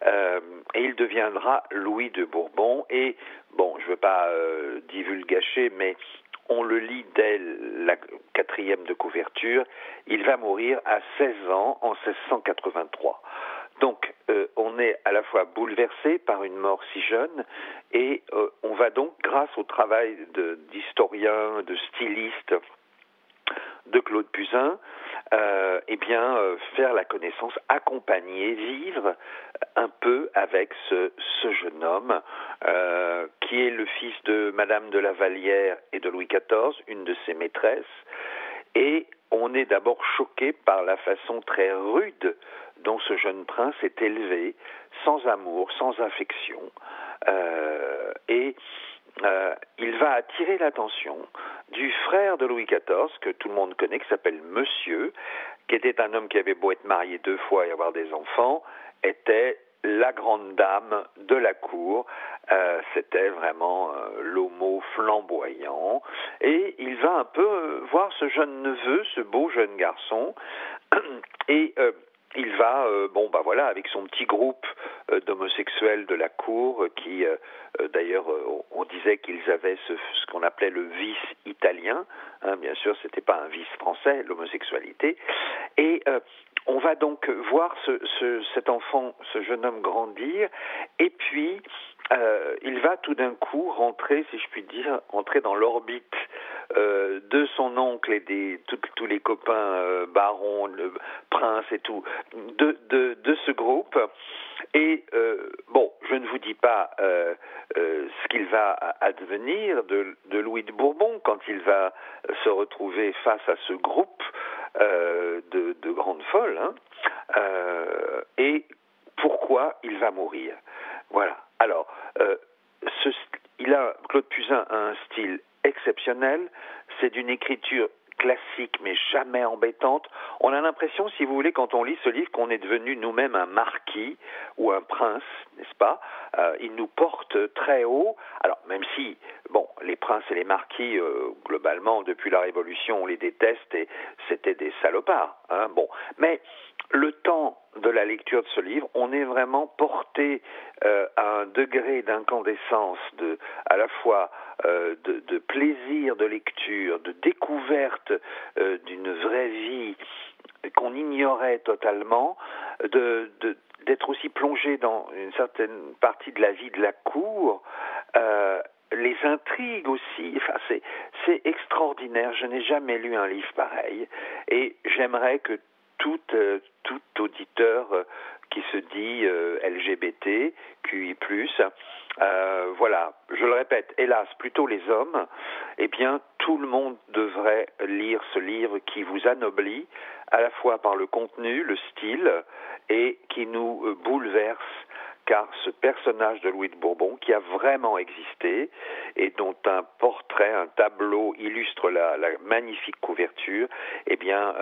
et il deviendra Louis de Bourbon. Et, bon, je ne veux pas divulgacher, mais on le lit dès la 4e de couverture, il va mourir à 16 ans en 1683. Donc, on est à la fois bouleversé par une mort si jeune, et on va donc, grâce au travail d'historien, de styliste de Claude Puzin, faire la connaissance, accompagner, vivre un peu avec ce jeune homme qui est le fils de Madame de la Vallière et de Louis XIV, une de ses maîtresses, et on est d'abord choqué par la façon très rude dont ce jeune prince est élevé, sans amour, sans affection, il va attirer l'attention du frère de Louis XIV, que tout le monde connaît, qui s'appelle Monsieur, qui était un homme qui avait beau être marié 2 fois et avoir des enfants, était la grande dame de la cour. C'était vraiment l'homo flamboyant. Et il va un peu voir ce jeune neveu, ce beau jeune garçon, et il va, avec son petit groupe d'homosexuels de la cour, qui, d'ailleurs, on disait qu'ils avaient ce qu'on appelait le vice italien. Hein, bien sûr, c'était pas un vice français, l'homosexualité. Et on va donc voir cet enfant, ce jeune homme grandir, et puis il va tout d'un coup rentrer, si je puis dire, dans l'orbite de son oncle et tous les copains barons, le prince et tout, de ce groupe. Et je ne vous dis pas ce qu'il va advenir de Louis de Bourbon quand il va se retrouver face à ce groupe de grandes folles, et pourquoi il va mourir. Voilà. Alors, Claude Puzin a un style exceptionnel, c'est d'une écriture classique mais jamais embêtante. On a l'impression, si vous voulez, quand on lit ce livre, qu'on est devenu nous-mêmes un marquis ou un prince, n'est-ce pas? Il nous porte très haut. Alors, même si, les princes et les marquis, globalement, depuis la Révolution, on les déteste et c'était des salopards. Mais le temps de la lecture de ce livre, on est vraiment porté à un degré d'incandescence, à la fois de plaisir de lecture, de découverte d'une vraie vie qu'on ignorait totalement, d'être aussi plongé dans une certaine partie de la vie de la cour, les intrigues aussi. Enfin, c'est extraordinaire. Je n'ai jamais lu un livre pareil. Et j'aimerais que tout auditeur qui se dit LGBT, QI+, voilà, je le répète, hélas, plutôt les hommes, eh bien, tout le monde devrait lire ce livre qui vous anoblit, à la fois par le contenu, le style, et qui nous bouleverse, car ce personnage de Louis de Bourbon, qui a vraiment existé, et dont un portrait, un tableau illustre la magnifique couverture, eh bien...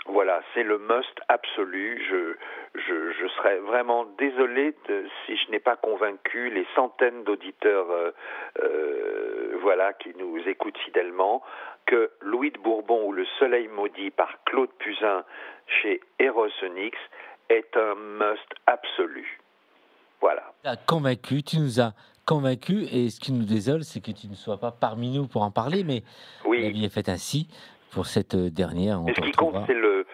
voilà, c'est le must absolu. Je serais vraiment désolé si je n'ai pas convaincu les centaines d'auditeurs voilà, qui nous écoutent fidèlement que Louis de Bourbon ou Le Soleil maudit par Claude Puzin chez Eros Onyx est un must absolu. Voilà. Tu nous as convaincus, et ce qui nous désole, c'est que tu ne sois pas parmi nous pour en parler, mais la vie est faite ainsi. Pour cette dernière, ce qui compte, c'est le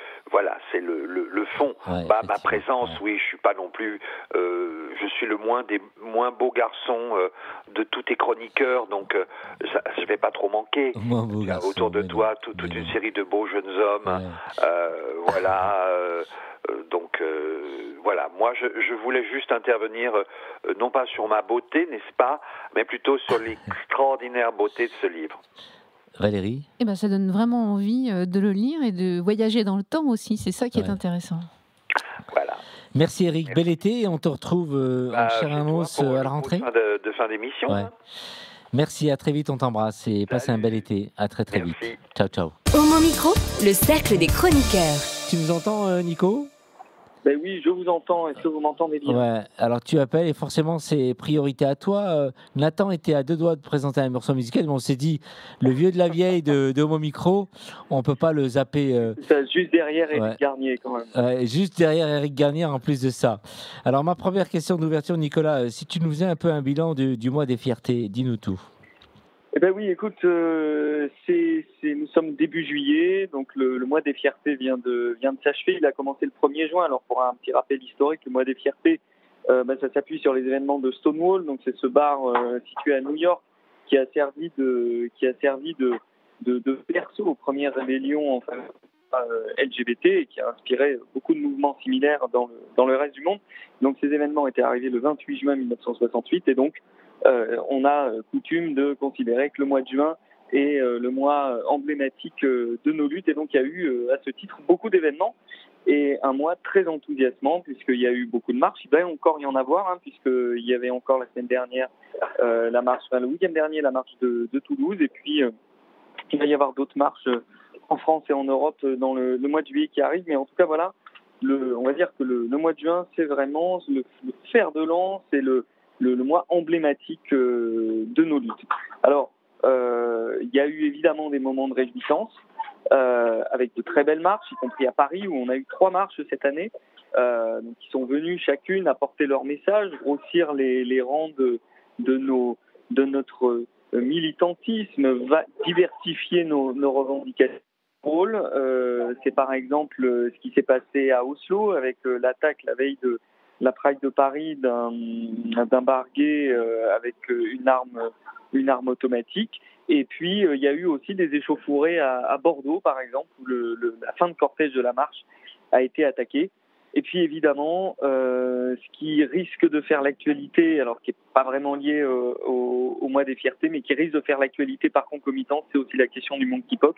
fond. Ouais, ma présence, oui, je suis pas non plus. Je suis le moins beaux garçons de tous tes chroniqueurs, donc je vais pas trop manquer. Autour de toi, toute une série de beaux jeunes hommes. Voilà. Donc voilà, moi je voulais juste intervenir, non pas sur ma beauté, n'est-ce pas, mais plutôt sur l'extraordinaire beauté de ce livre. Valérie ? Eh ben, ça donne vraiment envie de le lire et de voyager dans le temps aussi. C'est ça qui est intéressant. Voilà. Merci Eric, bel été, et on te retrouve en chair et en os à la rentrée. De fin d'émission. Ouais. Merci, à très vite, on t'embrasse et passe un bel été. À très vite. Ciao, ciao. Homo Micro, le cercle des chroniqueurs. Tu nous entends, Nico ? Ben oui, je vous entends. Est-ce que vous m'entendez bien ? Ouais, alors tu appelles et forcément c'est priorité à toi. Nathan était à 2 doigts de présenter un morceau musical, mais on s'est dit, le vieux de la vieille de Homo Micro, on peut pas le zapper. Ça, juste derrière Eric Garnier quand même. Juste derrière Eric Garnier en plus de ça. Alors ma première question d'ouverture, Nicolas, si tu nous faisais un peu un bilan du mois des fiertés, dis-nous tout. Eh ben oui, écoute, nous sommes début juillet, donc le mois des fiertés vient de s'achever. Il a commencé le 1er juin. Alors pour un petit rappel historique, le mois des fiertés, ça s'appuie sur les événements de Stonewall, donc c'est ce bar situé à New York qui a servi de berceau aux premières rébellions en faveur LGBT et qui a inspiré beaucoup de mouvements similaires dans le reste du monde. Donc ces événements étaient arrivés le 28 juin 1968 et donc on a coutume de considérer que le mois de juin est le mois emblématique de nos luttes et donc il y a eu à ce titre beaucoup d'événements et un mois très enthousiasmant puisqu'il y a eu beaucoup de marches. Il va encore y en avoir puisqu'il y avait encore la semaine dernière le week-end dernier la marche de Toulouse et puis il va y avoir d'autres marches en France et en Europe dans le mois de juillet qui arrive, mais en tout cas voilà, on va dire que le mois de juin c'est vraiment le fer de lance, c'est le mois emblématique de nos luttes. Alors, il y a eu évidemment des moments de réjouissance, avec de très belles marches, y compris à Paris, où on a eu 3 marches cette année, qui sont venues chacune apporter leur message, grossir les rangs de notre militantisme, diversifier nos revendications. C'est par exemple ce qui s'est passé à Oslo, avec l'attaque la veille de la Pride de Paris d'un bar gay avec une arme automatique. Et puis, il y a eu aussi des échauffourées à Bordeaux, par exemple, où la fin de cortège de la marche a été attaquée. Et puis, évidemment, ce qui risque de faire l'actualité, alors qui n'est pas vraiment lié au mois des fiertés, mais qui risque de faire l'actualité par concomitance, c'est aussi la question du monkeypox,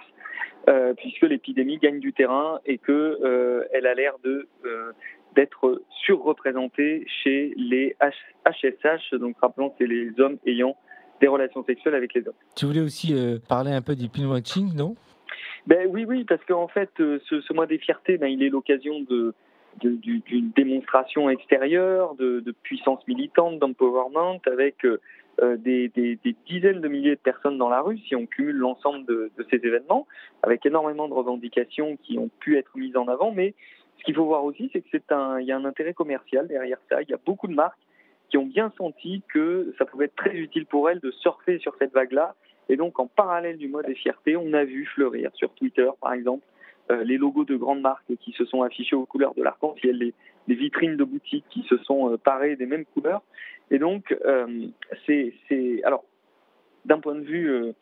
puisque l'épidémie gagne du terrain et qu'elle a l'air d'être surreprésentée chez les HSH, donc rappelons c'est les hommes ayant des relations sexuelles avec les hommes. Tu voulais aussi parler un peu du pinkwashing, non ? Oui, parce qu'en fait, ce mois des fiertés, il est l'occasion d'une démonstration extérieure, de puissance militante, d'empowerment, avec des dizaines de milliers de personnes dans la rue, si on cumule l'ensemble de ces événements, avec énormément de revendications qui ont pu être mises en avant, mais ce qu'il faut voir aussi, c'est qu'il y a un intérêt commercial derrière ça. Il y a beaucoup de marques qui ont bien senti que ça pouvait être très utile pour elles de surfer sur cette vague-là. Et donc, en parallèle du mois des fiertés, on a vu fleurir sur Twitter, par exemple, les logos de grandes marques qui se sont affichés aux couleurs de l'arc-en-ciel, les vitrines de boutiques qui se sont parées des mêmes couleurs. Et donc, alors, d'un point de vue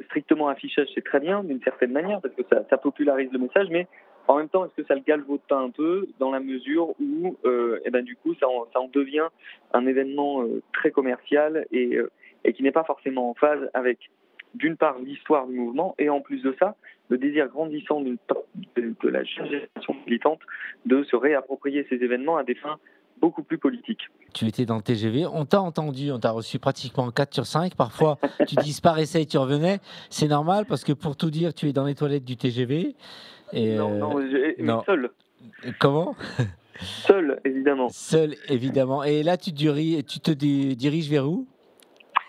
strictement affichage, c'est très bien d'une certaine manière parce que ça popularise le message, mais en même temps, est-ce que ça le galvaude pas un peu dans la mesure où, du coup, ça en devient un événement très commercial et qui n'est pas forcément en phase avec, d'une part, l'histoire du mouvement et en plus de ça, le désir grandissant de la génération militante de se réapproprier ces événements à des fins beaucoup plus politiques. Tu étais dans le TGV, on t'a entendu, on t'a reçu pratiquement 4 sur 5. Parfois, tu disparaissais et tu revenais. C'est normal parce que pour tout dire, tu es dans les toilettes du TGV. Et non. Seul. Comment ? Seul, évidemment. Seul, évidemment. Et là, tu te diriges vers où ?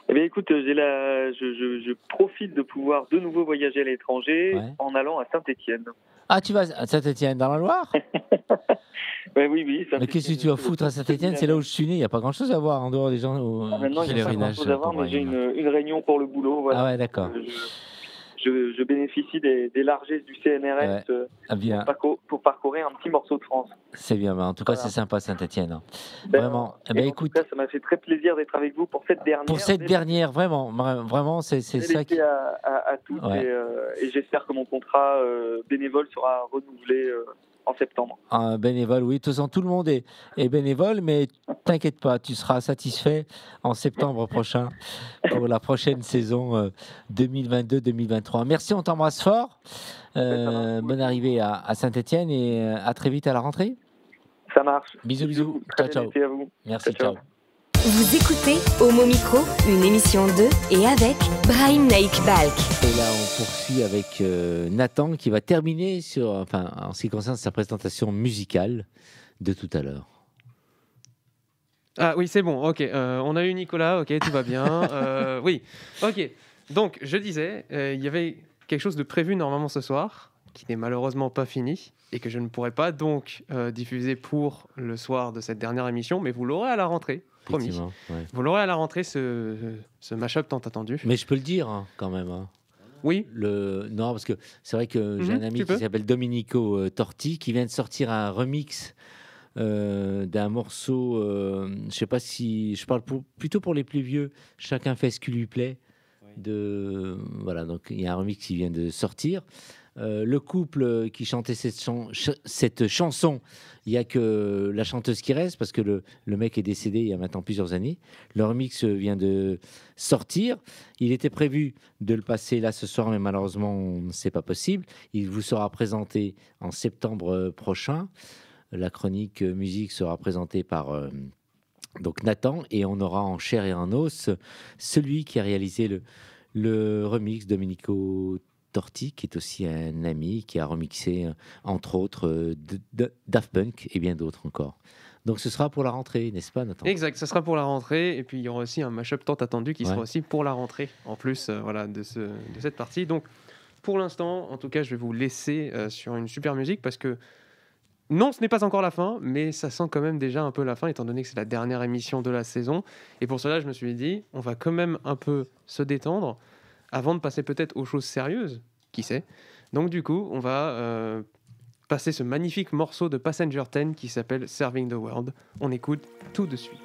Eh bien, écoute, je profite de pouvoir de nouveau voyager à l'étranger en allant à Saint-Étienne. Ah, tu vas à Saint-Étienne, dans la Loire ? Oui. Mais qu'est-ce que tu vas foutre à Saint-Étienne ? C'est là où je suis né. Il n'y a pas grand-chose à voir en dehors des gens. Maintenant, il n'y a pas grand-chose à voir, mais j'ai une réunion pour le boulot. Voilà. Ah ouais, d'accord. Je bénéficie des largesses du CNRS pour parcourir un petit morceau de France. C'est bien, mais en tout cas, c'est sympa Saint-Étienne. Vraiment. Écoute, ça m'a fait très plaisir d'être avec vous pour cette dernière. Pour cette dernière, vraiment, c'est ça qui. À tous et j'espère que mon contrat bénévole sera renouvelé en septembre. Un bénévole, oui. De toute façon, tout le monde est bénévole, mais t'inquiète pas, tu seras satisfait en septembre prochain pour la prochaine saison 2022-2023. Merci, on t'embrasse fort. Bonne arrivée à Saint-Étienne et à très vite à la rentrée. Ça marche. Bisous. Ciao. Merci à vous. Merci, ciao. Vous écoutez Homo Micro, une émission de et avec Brahim Naik Balk. Et là, on poursuit avec Nathan qui va terminer en ce qui concerne sa présentation musicale de tout à l'heure. Ah oui, c'est bon, ok. On a eu Nicolas, ok, tout va bien. Oui, ok. Donc, je disais, il y avait quelque chose de prévu normalement ce soir, qui n'est malheureusement pas fini, et que je ne pourrai pas donc diffuser pour le soir de cette dernière émission, mais vous l'aurez à la rentrée. Promis. Ouais. Vous l'aurez à la rentrée, ce mash-up tant attendu. Mais je peux le dire quand même. Oui. Non, parce que c'est vrai que j'ai un ami qui s'appelle Domenico Torti qui vient de sortir un remix d'un morceau. Je ne sais pas si je parle plutôt pour les plus vieux. Chacun fait ce qui lui plaît. Voilà, donc il y a un remix qui vient de sortir. Le couple qui chantait cette chanson, il n'y a que la chanteuse qui reste parce que le mec est décédé il y a maintenant plusieurs années. Le remix vient de sortir. Il était prévu de le passer là ce soir, mais malheureusement, c'est pas possible. Il vous sera présenté en septembre prochain. La chronique musique sera présentée par donc Nathan et on aura en chair et en os celui qui a réalisé le remix, Domenico Torti, qui est aussi un ami qui a remixé entre autres Daft Punk et bien d'autres encore. Donc ce sera pour la rentrée, n'est-ce pas Nathan ? Exact, ça sera pour la rentrée et puis il y aura aussi un mashup tant attendu qui sera aussi pour la rentrée en plus de cette partie. Donc pour l'instant, en tout cas, je vais vous laisser sur une super musique parce que non, ce n'est pas encore la fin, mais ça sent quand même déjà un peu la fin étant donné que c'est la dernière émission de la saison. Et pour cela, je me suis dit, on va quand même un peu se détendre avant de passer peut-être aux choses sérieuses, qui sait. Donc du coup, on va passer ce magnifique morceau de Passenger 10 qui s'appelle Serving the World. On écoute tout de suite.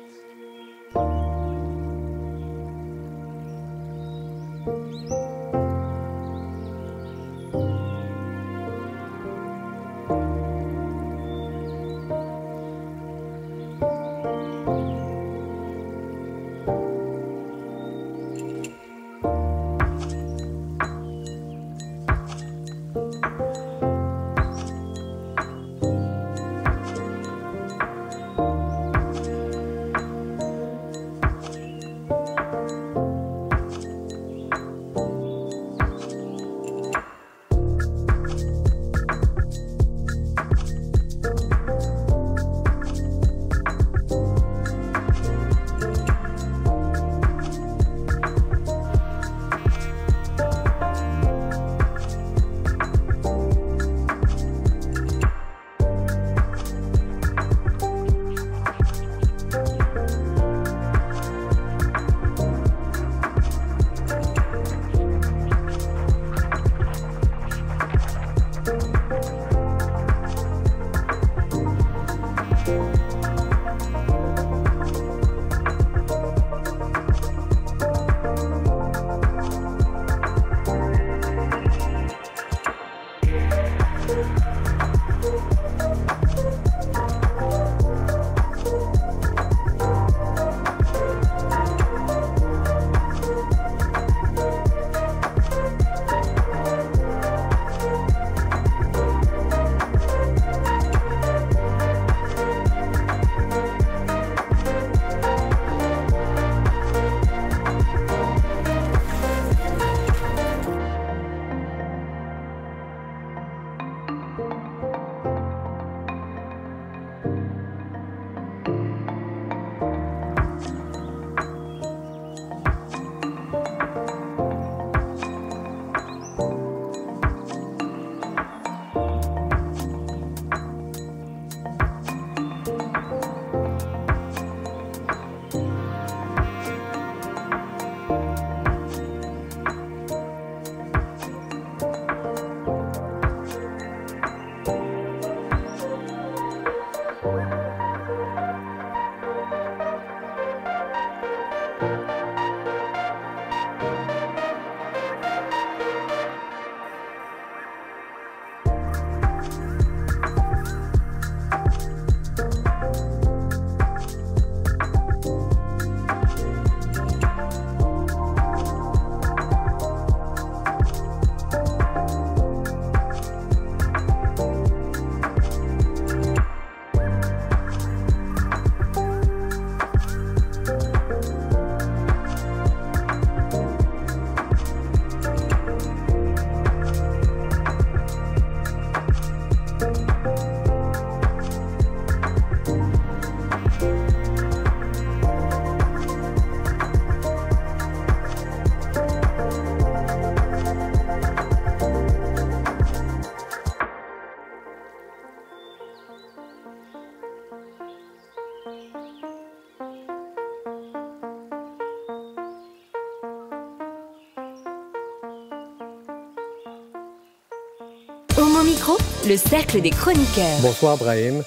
Homo Micro, le cercle des chroniqueurs. Bonsoir Brahim.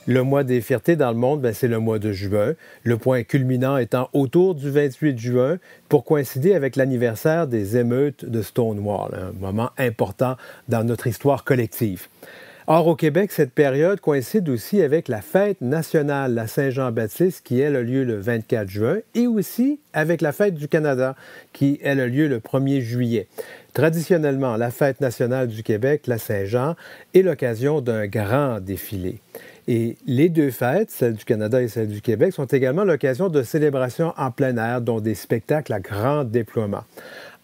Le mois des fiertés dans le monde, c'est le mois de juin. Le point culminant étant autour du 28 juin pour coïncider avec l'anniversaire des émeutes de Stonewall, un moment important dans notre histoire collective. Or, au Québec, cette période coïncide aussi avec la fête nationale, la Saint-Jean-Baptiste, qui, elle, a lieu le 24 juin, et aussi avec la fête du Canada, qui, elle, a lieu le 1er juillet. Traditionnellement, la fête nationale du Québec, la Saint-Jean, est l'occasion d'un grand défilé. Et les deux fêtes, celle du Canada et celle du Québec, sont également l'occasion de célébrations en plein air, dont des spectacles à grand déploiement.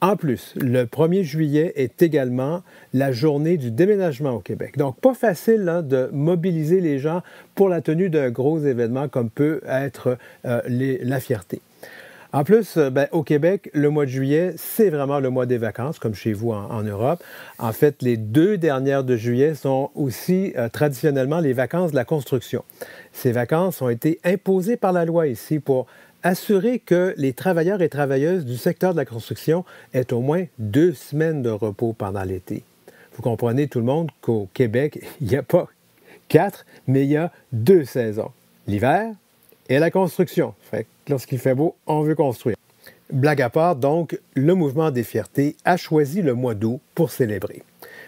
En plus, le 1er juillet est également la journée du déménagement au Québec. Donc, pas facile de mobiliser les gens pour la tenue d'un gros événement comme peut être la fierté. En plus, au Québec, le mois de juillet, c'est vraiment le mois des vacances, comme chez vous en Europe. En fait, les 2 dernières de juillet sont aussi traditionnellement les vacances de la construction. Ces vacances ont été imposées par la loi ici pour assurer que les travailleurs et travailleuses du secteur de la construction aient au moins 2 semaines de repos pendant l'été. Vous comprenez tout le monde qu'au Québec, il n'y a pas 4, mais il y a 2 saisons. L'hiver et la construction. Fait que lorsqu'il fait beau, on veut construire. Blague à part, donc, le mouvement des fiertés a choisi le mois d'août pour célébrer.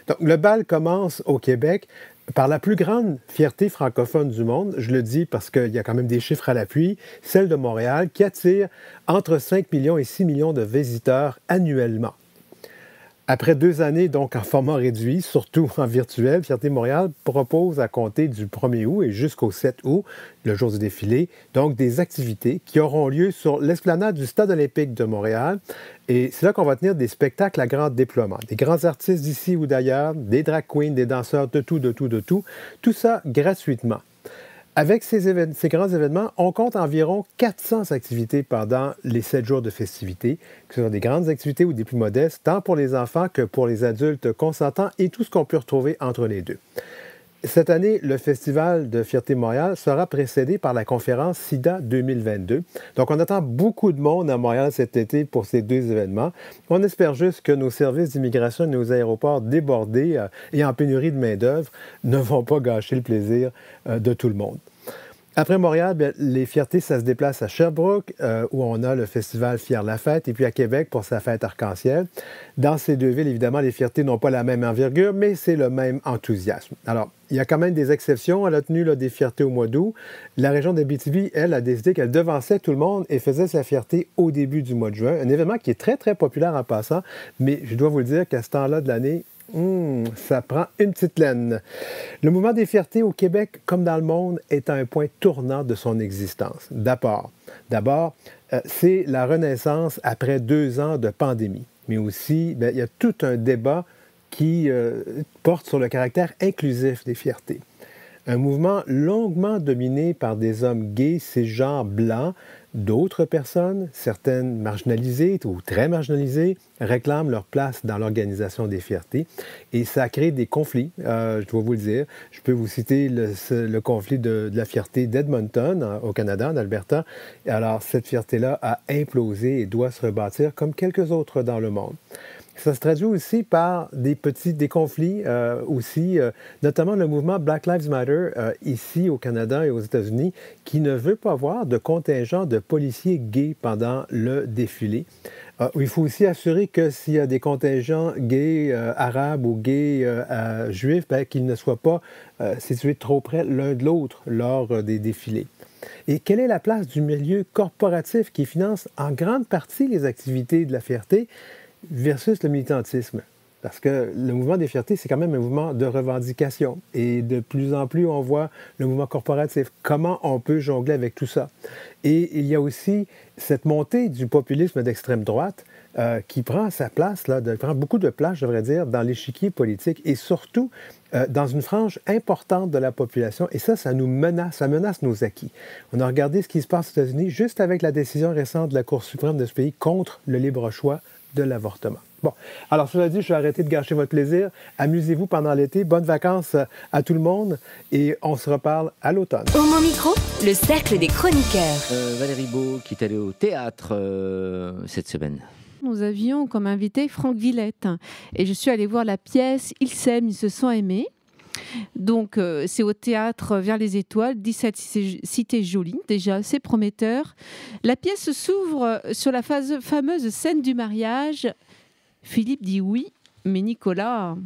Donc, le bal commence au Québec par la plus grande fierté francophone du monde. Je le dis parce qu'il y a quand même des chiffres à l'appui, celle de Montréal, qui attire entre 5 millions et 6 millions de visiteurs annuellement. Après 2 années, donc en format réduit, surtout en virtuel, Fierté Montréal propose à compter du 1er août et jusqu'au 7 août, le jour du défilé, donc des activités qui auront lieu sur l'esplanade du Stade olympique de Montréal. Et c'est là qu'on va tenir des spectacles à grand déploiement. Des grands artistes d'ici ou d'ailleurs, des drag queens, des danseurs, de tout. Tout ça gratuitement. Avec ces grands événements, on compte environ 400 activités pendant les 7 jours de festivités, que ce soit des grandes activités ou des plus modestes, tant pour les enfants que pour les adultes consentants et tout ce qu'on peut retrouver entre les deux. Cette année, le Festival de Fierté Montréal sera précédé par la conférence SIDA 2022. Donc, on attend beaucoup de monde à Montréal cet été pour ces 2 événements. On espère juste que nos services d'immigration et nos aéroports débordés et en pénurie de main-d'œuvre ne vont pas gâcher le plaisir de tout le monde. Après Montréal, les fiertés, ça se déplace à Sherbrooke, où on a le festival Fier la Fête, et puis à Québec pour sa fête arc-en-ciel. Dans ces 2 villes, évidemment, les fiertés n'ont pas la même envergure, mais c'est le même enthousiasme. Alors, il y a quand même des exceptions à la tenue des fiertés au mois d'août. La région d'Abitibi, elle, a décidé qu'elle devançait tout le monde et faisait sa fierté au début du mois de juin. Un événement qui est très, très populaire en passant, mais je dois vous le dire qu'à ce temps-là de l'année, ça prend une petite laine. Le mouvement des fiertés au Québec, comme dans le monde, est à un point tournant de son existence. D'abord, c'est la renaissance après 2 ans de pandémie. Mais aussi, il y a tout un débat qui porte sur le caractère inclusif des fiertés. Un mouvement longuement dominé par des hommes gays, cisgenres, blancs. D'autres personnes, certaines marginalisées ou très marginalisées, réclament leur place dans l'organisation des fiertés. Et ça crée des conflits, je dois vous le dire. Je peux vous citer le conflit de la fierté d'Edmonton, au Canada, en Alberta. Alors, cette fierté-là a implosé et doit se rebâtir comme quelques autres dans le monde. Ça se traduit aussi par des conflits aussi, notamment le mouvement Black Lives Matter ici au Canada et aux États-Unis, qui ne veut pas voir de contingent de policiers gays pendant le défilé. Il faut aussi assurer que s'il y a des contingents gays arabes ou gays juifs, qu'ils ne soient pas situés trop près l'un de l'autre lors des défilés. Et quelle est la place du milieu corporatif qui finance en grande partie les activités de la fierté versus le militantisme? Parce que le mouvement des fiertés, c'est quand même un mouvement de revendication. Et de plus en plus, on voit le mouvement corporatif. Comment on peut jongler avec tout ça? Et il y a aussi cette montée du populisme d'extrême droite qui prend sa place, prend beaucoup de place, je devrais dire, dans l'échiquier politique et surtout dans une frange importante de la population. Et ça nous menace, ça menace nos acquis. On a regardé ce qui se passe aux États-Unis juste avec la décision récente de la Cour suprême de ce pays contre le libre choix de l'avortement. Bon, alors cela dit, je vais arrêter de gâcher votre plaisir. Amusez-vous pendant l'été. Bonnes vacances à tout le monde et on se reparle à l'automne. Homo Micro, le cercle des chroniqueurs. Valérie Beau qui est allée au théâtre cette semaine. Nous avions comme invité Franck Villette et je suis allée voir la pièce « Ils s'aiment, ils se sont aimés ». Donc, c'est au théâtre Vers les Étoiles, 17 Cité Jolie, déjà, c'est prometteur. La pièce s'ouvre sur la fameuse scène du mariage. Philippe dit oui, mais Nicolas...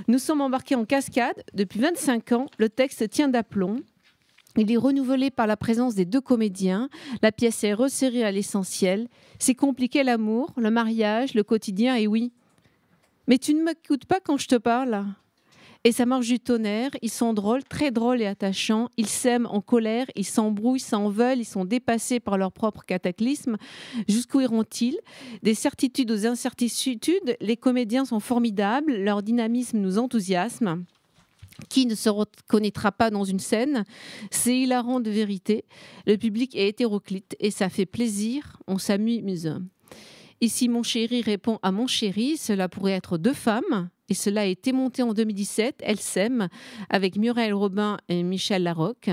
Nous sommes embarqués en cascade. Depuis 25 ans, le texte tient d'aplomb. Il est renouvelé par la présence des deux comédiens. La pièce est resserrée à l'essentiel. C'est compliqué l'amour, le mariage, le quotidien, et oui. Mais tu ne m'écoutes pas quand je te parle. Et ça marche du tonnerre. Ils sont drôles, très drôles et attachants. Ils s'aiment en colère, ils s'embrouillent, s'en veulent, ils sont dépassés par leur propre cataclysme. Jusqu'où iront-ils? Des certitudes aux incertitudes. Les comédiens sont formidables. Leur dynamisme nous enthousiasme. Qui ne se reconnaîtra pas dans une scène? C'est hilarant de vérité. Le public est hétéroclite et ça fait plaisir. On s'amuse. Ici, mon chéri répond à mon chéri. Cela pourrait être deux femmes. Et cela a été monté en 2017. Elles s'aiment avec Muriel Robin et Michel Larocque.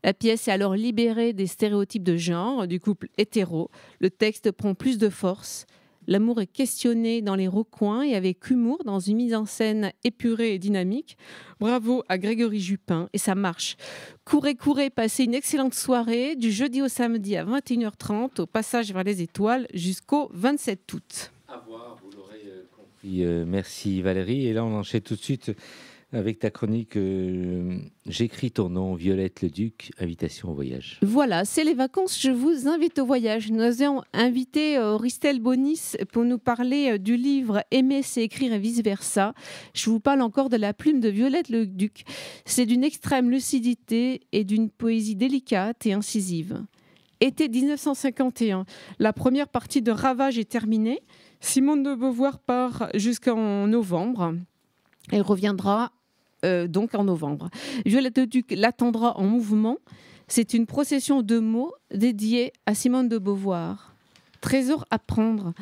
La pièce est alors libérée des stéréotypes de genre, du couple hétéro. Le texte prend plus de force. L'amour est questionné dans les recoins et avec humour dans une mise en scène épurée et dynamique. Bravo à Grégory Jupin et ça marche. Courez, passez une excellente soirée du jeudi au samedi à 21h30 au Passage Vers les Étoiles jusqu'au 27 août. À voir, vous l'aurez compris. Merci Valérie. Et là, on enchaîne tout de suite avec ta chronique J'écris ton nom, Violette Leduc, invitation au voyage. Voilà, c'est les vacances, je vous invite au voyage. Nous avons invité Ristel Bonis pour nous parler du livre Aimer, c'est écrire et vice-versa. Je vous parle encore de la plume de Violette Leduc. C'est d'une extrême lucidité et d'une poésie délicate et incisive. Été 1951, la première partie de Ravage est terminée. Simone de Beauvoir part jusqu'en novembre. Elle reviendra donc en novembre. Violette Leduc l'attendra en mouvement. C'est une procession de mots dédiée à Simone de Beauvoir. Trésor à prendre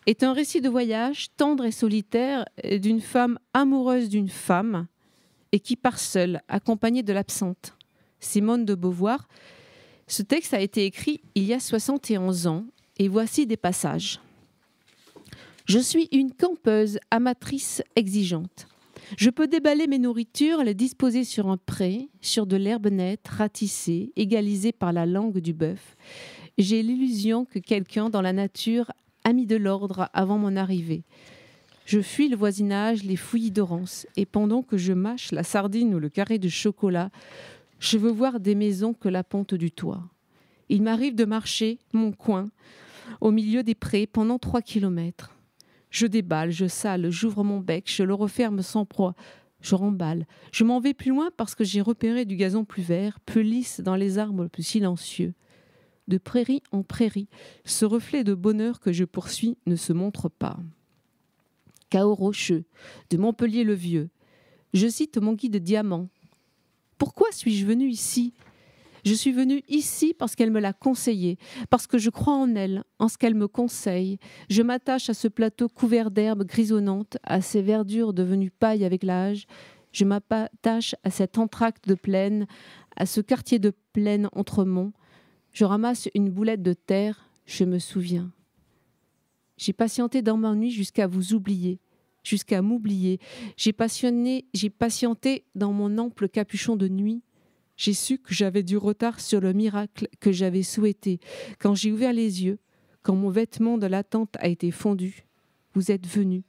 est un récit de voyage tendre et solitaire d'une femme amoureuse d'une femme et qui part seule, accompagnée de l'absente. Simone de Beauvoir. Ce texte a été écrit il y a 71 ans et voici des passages. Je suis une campeuse, amatrice, exigeante. Je peux déballer mes nourritures, les disposer sur un pré, sur de l'herbe nette, ratissée, égalisée par la langue du bœuf. J'ai l'illusion que quelqu'un dans la nature a mis de l'ordre avant mon arrivée. Je fuis le voisinage, les fouillis de Rance, et pendant que je mâche la sardine ou le carré de chocolat, je veux voir des maisons que la pente du toit. Il m'arrive de marcher, mon coin, au milieu des prés pendant 3 kilomètres. Je déballe, je sale, j'ouvre mon bec, je le referme sans proie, je remballe. Je m'en vais plus loin parce que j'ai repéré du gazon plus vert, plus lisse dans les arbres plus silencieux. De prairie en prairie, ce reflet de bonheur que je poursuis ne se montre pas. Chaos rocheux, de Montpellier le Vieux. Je cite mon guide diamant. Pourquoi suis-je venue ici ? Je suis venue ici parce qu'elle me l'a conseillé, parce que je crois en elle, en ce qu'elle me conseille. Je m'attache à ce plateau couvert d'herbes grisonnantes, à ces verdures devenues paille avec l'âge. Je m'attache à cet entracte de plaine, à ce quartier de plaine entre monts. Je ramasse une boulette de terre, je me souviens. J'ai patienté dans ma nuit jusqu'à vous oublier, jusqu'à m'oublier. J'ai patienté dans mon ample capuchon de nuit. J'ai su que j'avais du retard sur le miracle que j'avais souhaité. Quand j'ai ouvert les yeux, quand mon vêtement de l'attente a été fondu, vous êtes venu.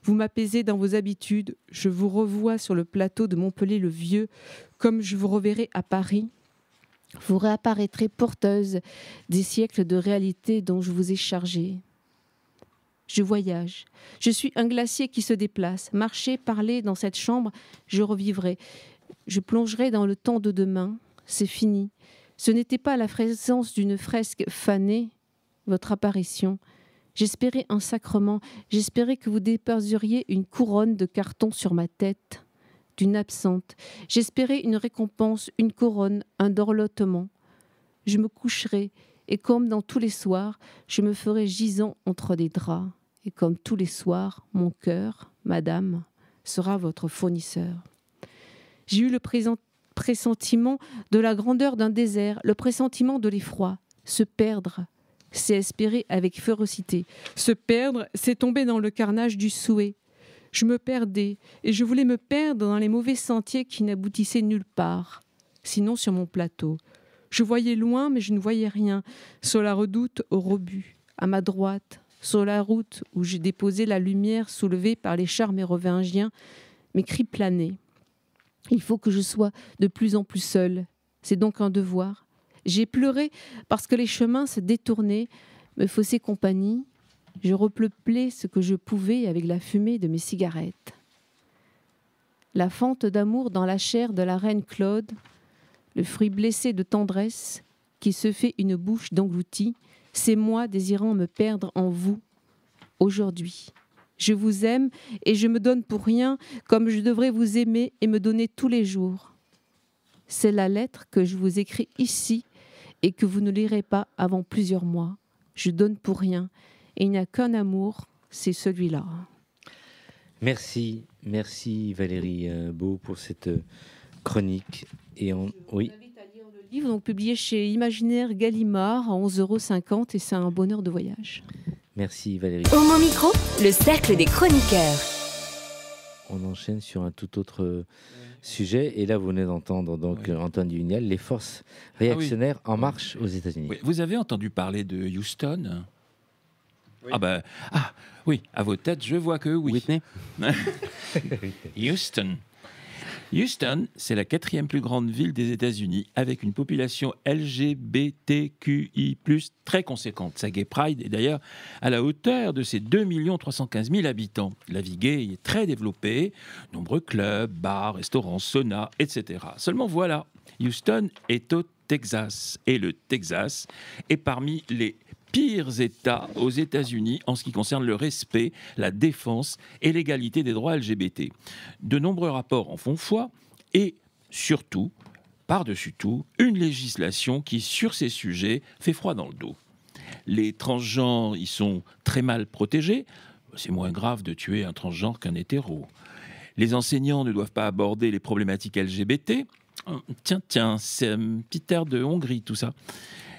Vous m'apaisez dans vos habitudes. Je vous revois sur le plateau de Montpellier-le-Vieux, comme je vous reverrai à Paris. Vous réapparaîtrez porteuse des siècles de réalité dont je vous ai chargée. Je voyage. Je suis un glacier qui se déplace. Marcher, parler dans cette chambre, je revivrai. Je plongerai dans le temps de demain. C'est fini. Ce n'était pas la présence d'une fresque fanée, votre apparition. J'espérais un sacrement. J'espérais que vous déposeriez une couronne de carton sur ma tête, d'une absente. J'espérais une récompense, une couronne, un dorlotement. Je me coucherai, et comme dans tous les soirs, je me ferai gisant entre des draps. Et comme tous les soirs, mon cœur, madame, sera votre fournisseur. J'ai eu le pressentiment de la grandeur d'un désert, le pressentiment de l'effroi. Se perdre, c'est espérer avec férocité. Se perdre, c'est tomber dans le carnage du souhait. Je me perdais, et je voulais me perdre dans les mauvais sentiers qui n'aboutissaient nulle part, sinon sur mon plateau. Je voyais loin, mais je ne voyais rien, sur la redoute au rebut, à ma droite, sur la route où j'ai déposé la lumière soulevée par les chars mérovingiens, mes cris planaient. Il faut que je sois de plus en plus seule. C'est donc un devoir. J'ai pleuré parce que les chemins se détournaient, me faussaient compagnie. Je repeuplais ce que je pouvais avec la fumée de mes cigarettes. La fente d'amour dans la chair de la reine Claude, le fruit blessé de tendresse qui se fait une bouche d'englouti, c'est moi désirant me perdre en vous aujourd'hui. Je vous aime et je me donne pour rien comme je devrais vous aimer et me donner tous les jours. C'est la lettre que je vous écris ici et que vous ne lirez pas avant plusieurs mois. Je donne pour rien et il n'y a qu'un amour, c'est celui-là. Merci Valérie Beau pour cette chronique. Oui. Livre donc publié chez Imaginaire Gallimard à 11,50 € et c'est un bonheur de voyage. Merci Valérie. Au mon micro, le cercle des chroniqueurs. On enchaîne sur un tout autre sujet et là vous venez d'entendre donc Antoine Duvignal, les forces réactionnaires en marche aux États-Unis. Oui. Vous avez entendu parler de Houston ? Oui. Oui, à vos têtes, je vois que oui. Whitney. Houston, c'est la 4e plus grande ville des États-Unis, avec une population LGBTQI+, très conséquente. Sa Gay Pride est d'ailleurs à la hauteur de ses 2 315 000 habitants. La vie gay est très développée, nombreux clubs, bars, restaurants, saunas, etc. Seulement voilà, Houston est au Texas, et le Texas est parmi les pires États aux États-Unis en ce qui concerne le respect, la défense et l'égalité des droits LGBT. De nombreux rapports en font foi et surtout, par-dessus tout, une législation qui, sur ces sujets, fait froid dans le dos. Les transgenres y sont très mal protégés. C'est moins grave de tuer un transgenre qu'un hétéro. Les enseignants ne doivent pas aborder les problématiques LGBT. Tiens, c'est un petit air de Hongrie, tout ça.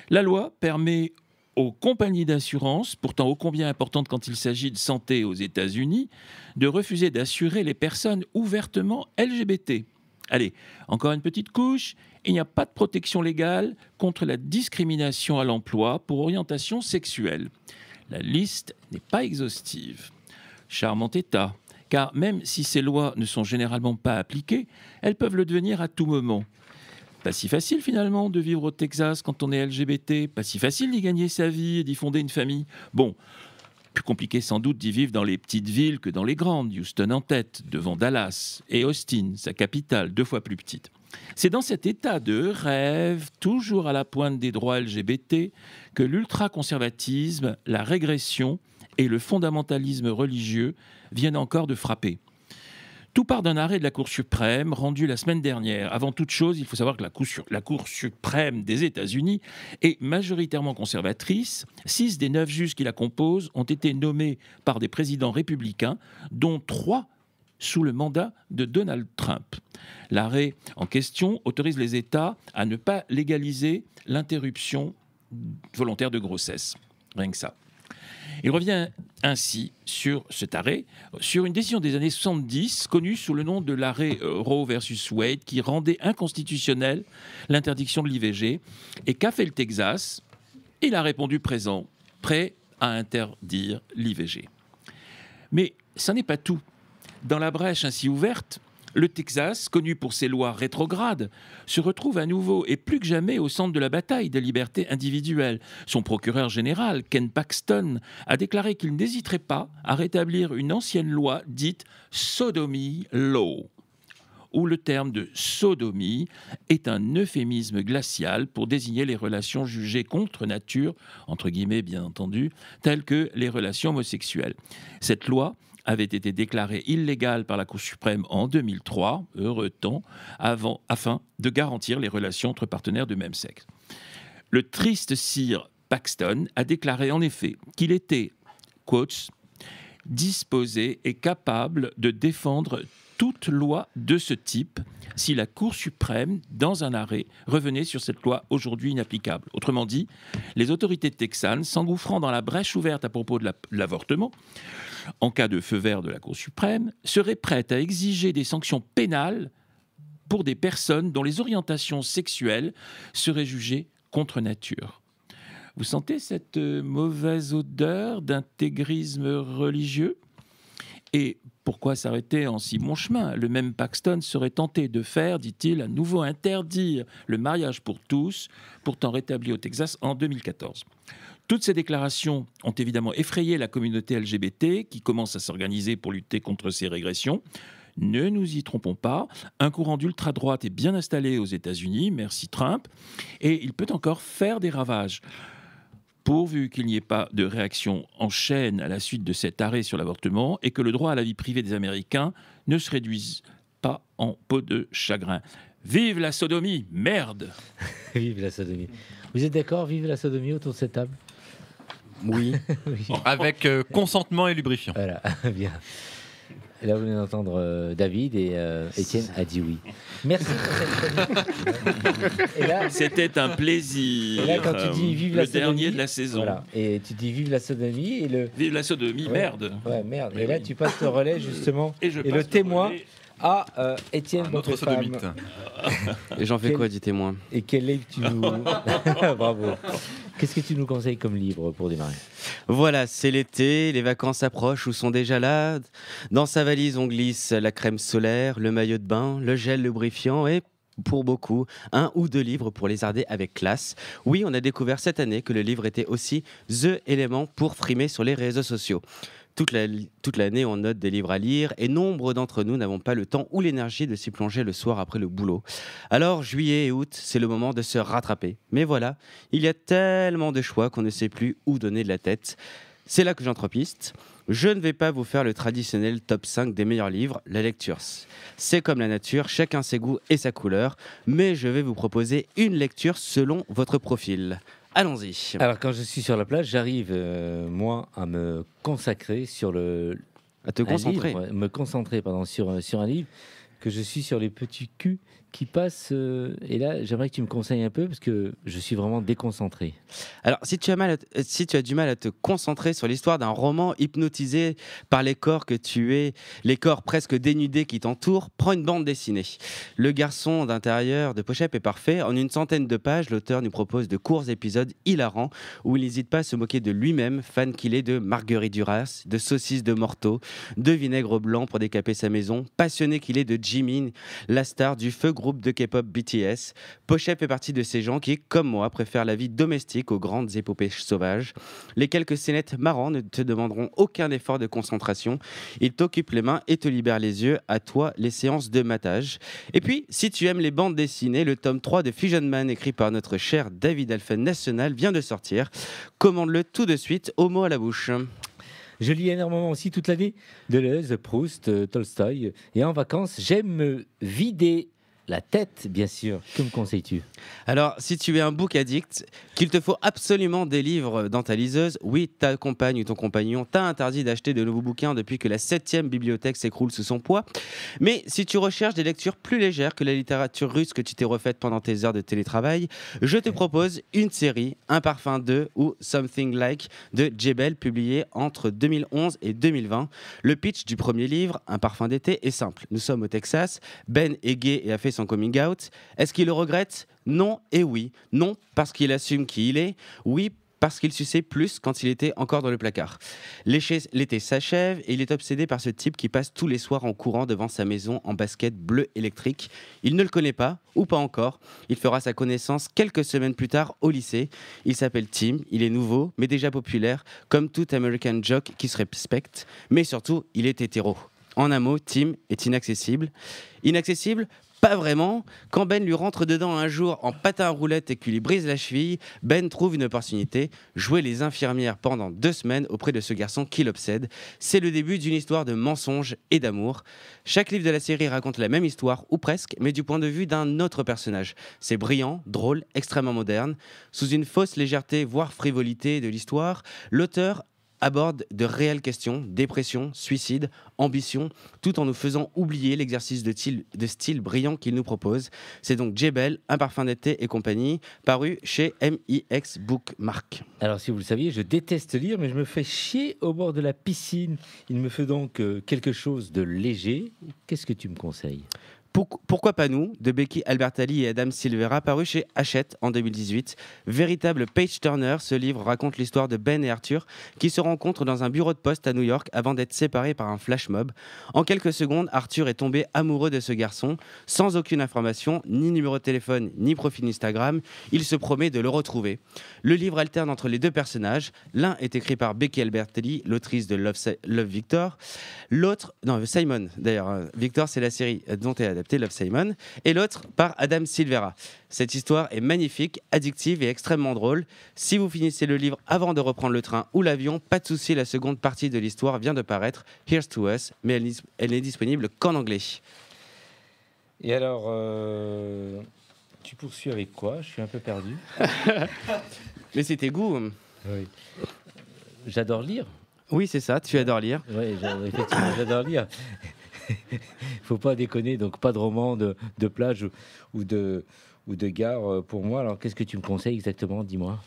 La loi permet aux compagnies d'assurance, pourtant ô combien importantes quand il s'agit de santé aux États-Unis, de refuser d'assurer les personnes ouvertement LGBT. Allez, encore une petite couche, il n'y a pas de protection légale contre la discrimination à l'emploi pour orientation sexuelle. La liste n'est pas exhaustive. Charmant État, car même si ces lois ne sont généralement pas appliquées, elles peuvent le devenir à tout moment. Pas si facile finalement de vivre au Texas quand on est LGBT, pas si facile d'y gagner sa vie et d'y fonder une famille. Bon, plus compliqué sans doute d'y vivre dans les petites villes que dans les grandes, Houston en tête, devant Dallas et Austin, sa capitale, 2 fois plus petite. C'est dans cet état de rêve, toujours à la pointe des droits LGBT, que l'ultraconservatisme, la régression et le fondamentalisme religieux viennent encore de frapper. Tout part d'un arrêt de la Cour suprême rendu la semaine dernière. Avant toute chose, il faut savoir que la Cour suprême des États-Unis est majoritairement conservatrice. 6 des 9 juges qui la composent ont été nommés par des présidents républicains, dont 3 sous le mandat de Donald Trump. L'arrêt en question autorise les États à ne pas légaliser l'interruption volontaire de grossesse. Rien que ça. Il revient ainsi sur cet arrêt, sur une décision des années 70, connue sous le nom de l'arrêt Roe versus Wade, qui rendait inconstitutionnelle l'interdiction de l'IVG. Et qu'a fait le Texas? Il a répondu présent, prêt à interdire l'IVG. Mais ça n'est pas tout. Dans la brèche ainsi ouverte, le Texas, connu pour ses lois rétrogrades, se retrouve à nouveau et plus que jamais au centre de la bataille des libertés individuelles. Son procureur général, Ken Paxton, a déclaré qu'il n'hésiterait pas à rétablir une ancienne loi dite Sodomy Law, où le terme de sodomie est un euphémisme glacial pour désigner les relations jugées contre nature, entre guillemets bien entendu, telles que les relations homosexuelles. Cette loi avait été déclarée illégale par la Cour suprême en 2003, heureux temps, afin de garantir les relations entre partenaires de même sexe. Le triste sire Paxton a déclaré en effet qu'il était, quotes, disposé et capable de défendre toute loi de ce type si la Cour suprême, dans un arrêt, revenait sur cette loi aujourd'hui inapplicable. Autrement dit, les autorités texanes, s'engouffrant dans la brèche ouverte à propos de l'avortement, en cas de feu vert de la Cour suprême, seraient prêtes à exiger des sanctions pénales pour des personnes dont les orientations sexuelles seraient jugées contre nature. Vous sentez cette mauvaise odeur d'intégrisme religieux ? Et pourquoi s'arrêter en si bon chemin? Le même Paxton serait tenté de faire, dit-il, à nouveau interdire le mariage pour tous, pourtant rétabli au Texas en 2014. Toutes ces déclarations ont évidemment effrayé la communauté LGBT qui commence à s'organiser pour lutter contre ces régressions. Ne nous y trompons pas, un courant d'ultra-droite est bien installé aux États-Unis, merci Trump, et il peut encore faire des ravages. Pourvu qu'il n'y ait pas de réaction en chaîne à la suite de cet arrêt sur l'avortement et que le droit à la vie privée des Américains ne se réduise pas en peau de chagrin. Vive la sodomie, merde! Vive la sodomie. Vous êtes d'accord, vive la sodomie autour de cette table? Oui. Oui. Avec consentement et lubrifiant. Voilà, bien. Et là, vous venez d'entendre David et Étienne a dit oui. Merci pour cette chronique. Et là, c'était un plaisir. Et là, quand tu dis vive la le sodomie, dernier de la saison. Voilà. Et tu dis vive la sodomie et le. Vive la sodomie, ouais. Merde. Ouais, merde. Mais et là, oui. tu passes le relais justement. Et le témoin à Étienne, notre sodomite. Et j'en fais quoi du témoin? Et quel livre tu nous. Bravo. Qu'est-ce que tu nous conseilles comme livre pour démarrer? Voilà, c'est l'été, les vacances approchent ou sont déjà là. Dans sa valise, on glisse la crème solaire, le maillot de bain, le gel lubrifiant et, pour beaucoup, 1 ou 2 livres pour lézarder avec classe. Oui, on a découvert cette année que le livre était aussi THE élément pour frimer sur les réseaux sociaux. Toute l'année, on note des livres à lire et nombre d'entre nous n'avons pas le temps ou l'énergie de s'y plonger le soir après le boulot. Alors, juillet et août, c'est le moment de se rattraper. Mais voilà, il y a tellement de choix qu'on ne sait plus où donner de la tête. C'est là que j'entrepiste. Je ne vais pas vous faire le traditionnel top 5 des meilleurs livres, la lecture. C'est comme la nature, chacun ses goûts et sa couleur, mais je vais vous proposer une lecture selon votre profil. Allons-y. Alors, quand je suis sur la plage, j'arrive, moi, à me consacrer sur à te concentrer. Me concentrer, sur un livre, que je suis sur les petits culs qui passent. Et là, j'aimerais que tu me conseilles un peu, parce que je suis vraiment déconcentré. Alors, si tu as du mal à te concentrer sur l'histoire d'un roman hypnotisé par les corps que tu es, les corps presque dénudés qui t'entourent, prends une bande dessinée. Le garçon d'intérieur de Pochep est parfait. En une centaine de pages, l'auteur nous propose de courts épisodes hilarants où il n'hésite pas à se moquer de lui-même, fan qu'il est de Marguerite Duras, de saucisses de Morteau, de vinaigre blanc pour décaper sa maison, passionné qu'il est de Jimin, la star du feu groupe de K-pop BTS. Pochep fait partie de ces gens qui, comme moi, préfèrent la vie domestique aux grandes épopées sauvages. Les quelques scénettes marrants ne te demanderont aucun effort de concentration. Ils t'occupent les mains et te libèrent les yeux. À toi, les séances de matage. Et puis, si tu aimes les bandes dessinées, le tome 3 de Fusion Man, écrit par notre cher David Alphen National, vient de sortir. Commande-le tout de suite, au mot à la bouche. Je lis énormément aussi toute l'année Deleuze, Proust, Tolstoï. Et en vacances, j'aime me vider la tête, bien sûr. Que me conseilles-tu? Alors, si tu es un book addict, qu'il te faut absolument des livres dans ta liseuse, oui, ta compagne ou ton compagnon t'a interdit d'acheter de nouveaux bouquins depuis que la 7e bibliothèque s'écroule sous son poids. Mais si tu recherches des lectures plus légères que la littérature russe que tu t'es refaite pendant tes heures de télétravail, je te propose une série, Un parfum 2 ou Something Like de Jebel, publié entre 2011 et 2020. Le pitch du premier livre, Un parfum d'été, est simple. Nous sommes au Texas, Ben est gay et a fait son coming out. Est-ce qu'il le regrette? Non et oui. Non parce qu'il assume qui il est. Oui parce qu'il suçait plus quand il était encore dans le placard. L'été s'achève et il est obsédé par ce type qui passe tous les soirs en courant devant sa maison en basket bleu électrique. Il ne le connaît pas, ou pas encore. Il fera sa connaissance quelques semaines plus tard au lycée. Il s'appelle Tim, il est nouveau, mais déjà populaire, comme tout American jock qui se respecte. Mais surtout, il est hétéro. En un mot, Tim est inaccessible. Inaccessible? Pas vraiment. Quand Ben lui rentre dedans un jour en patin à roulettes et qu'il lui brise la cheville, Ben trouve une opportunité, jouer les infirmières pendant 2 semaines auprès de ce garçon qui l'obsède. C'est le début d'une histoire de mensonges et d'amour. Chaque livre de la série raconte la même histoire, ou presque, mais du point de vue d'un autre personnage. C'est brillant, drôle, extrêmement moderne. Sous une fausse légèreté, voire frivolité de l'histoire, l'auteur aborde de réelles questions, dépression, suicide, ambition, tout en nous faisant oublier l'exercice de style brillant qu'il nous propose. C'est donc Jebel, Un parfum d'été et compagnie, paru chez MIX Bookmark. Alors, si vous le saviez, je déteste lire, mais je me fais chier au bord de la piscine. Il me fait donc quelque chose de léger. Qu'est-ce que tu me conseilles? Pourquoi pas nous, de Becky Albertalli et Adam Silvera, paru chez Hachette en 2018. Véritable page-turner, ce livre raconte l'histoire de Ben et Arthur qui se rencontrent dans un bureau de poste à New York avant d'être séparés par un flash mob. En quelques secondes, Arthur est tombé amoureux de ce garçon, sans aucune information, ni numéro de téléphone, ni profil Instagram. Il se promet de le retrouver. Le livre alterne entre les deux personnages. L'un est écrit par Becky Albertalli, l'autrice de Love Victor. L'autre, non, Simon d'ailleurs. Victor, c'est la série dont est adapté Love Simon, et l'autre par Adam Silvera. Cette histoire est magnifique, addictive et extrêmement drôle. Si vous finissez le livre avant de reprendre le train ou l'avion, pas de souci, la seconde partie de l'histoire vient de paraître, Here's to Us, mais elle n'est disponible qu'en anglais. Et alors, tu poursuis avec quoi? Je suis un peu perdu. Mais c'est tes goûts. Oui. J'adore lire. Oui, c'est ça, tu adores lire. Oui, effectivement, j'adore lire. Faut pas déconner, donc pas de roman de plage ou de gare pour moi. Alors qu'est-ce que tu me conseilles exactement? Dis-moi.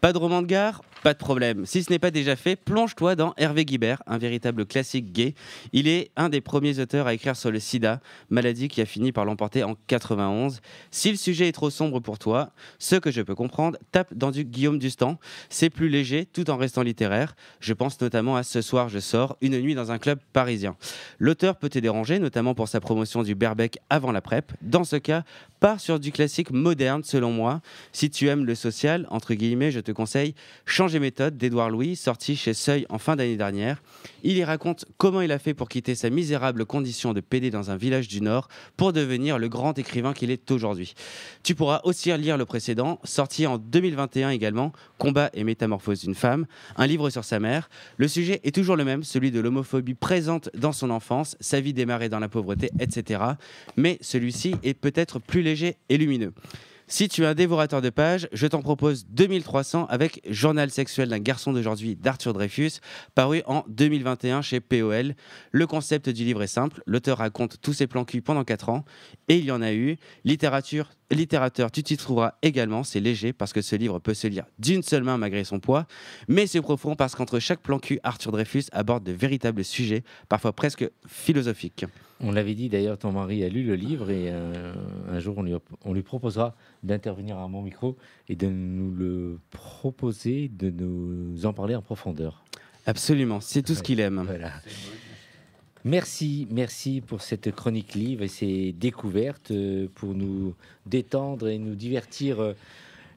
Pas de roman de gare? Pas de problème. Si ce n'est pas déjà fait, plonge-toi dans Hervé Guibert, un véritable classique gay. Il est un des premiers auteurs à écrire sur le sida, maladie qui a fini par l'emporter en 91. Si le sujet est trop sombre pour toi, ce que je peux comprendre, tape dans du Guillaume Dustan. C'est plus léger tout en restant littéraire. Je pense notamment à Ce soir je sors, une nuit dans un club parisien. L'auteur peut te déranger, notamment pour sa promotion du Berbec avant la PrEP. Dans ce cas, pars sur du classique moderne selon moi. Si tu aimes le social, entre guillemets, je te conseille Changer méthode d'Édouard Louis, sorti chez Seuil en fin d'année dernière. Il y raconte comment il a fait pour quitter sa misérable condition de PD dans un village du Nord pour devenir le grand écrivain qu'il est aujourd'hui. Tu pourras aussi lire le précédent, sorti en 2021 également, Combat et métamorphose d'une femme, un livre sur sa mère. Le sujet est toujours le même, celui de l'homophobie présente dans son enfance, sa vie démarrée dans la pauvreté, etc. Mais celui-ci est peut-être plus léger et lumineux. Si tu es un dévorateur de pages, je t'en propose 2300 avec Journal sexuel d'un garçon d'aujourd'hui d'Arthur Dreyfus, paru en 2021 chez POL. Le concept du livre est simple, l'auteur raconte tous ses plans cul pendant 4 ans, et il y en a eu. Littérateur, tu t'y trouveras également, c'est léger parce que ce livre peut se lire d'une seule main malgré son poids, mais c'est profond parce qu'entre chaque plan cul, Arthur Dreyfus aborde de véritables sujets, parfois presque philosophiques. On l'avait dit d'ailleurs, ton mari a lu le livre et un jour on lui proposera d'intervenir à mon micro et de nous le proposer, de nous en parler en profondeur. Absolument, c'est tout ce qu'il aime. Voilà. Merci pour cette chronique livre et ces découvertes pour nous détendre et nous divertir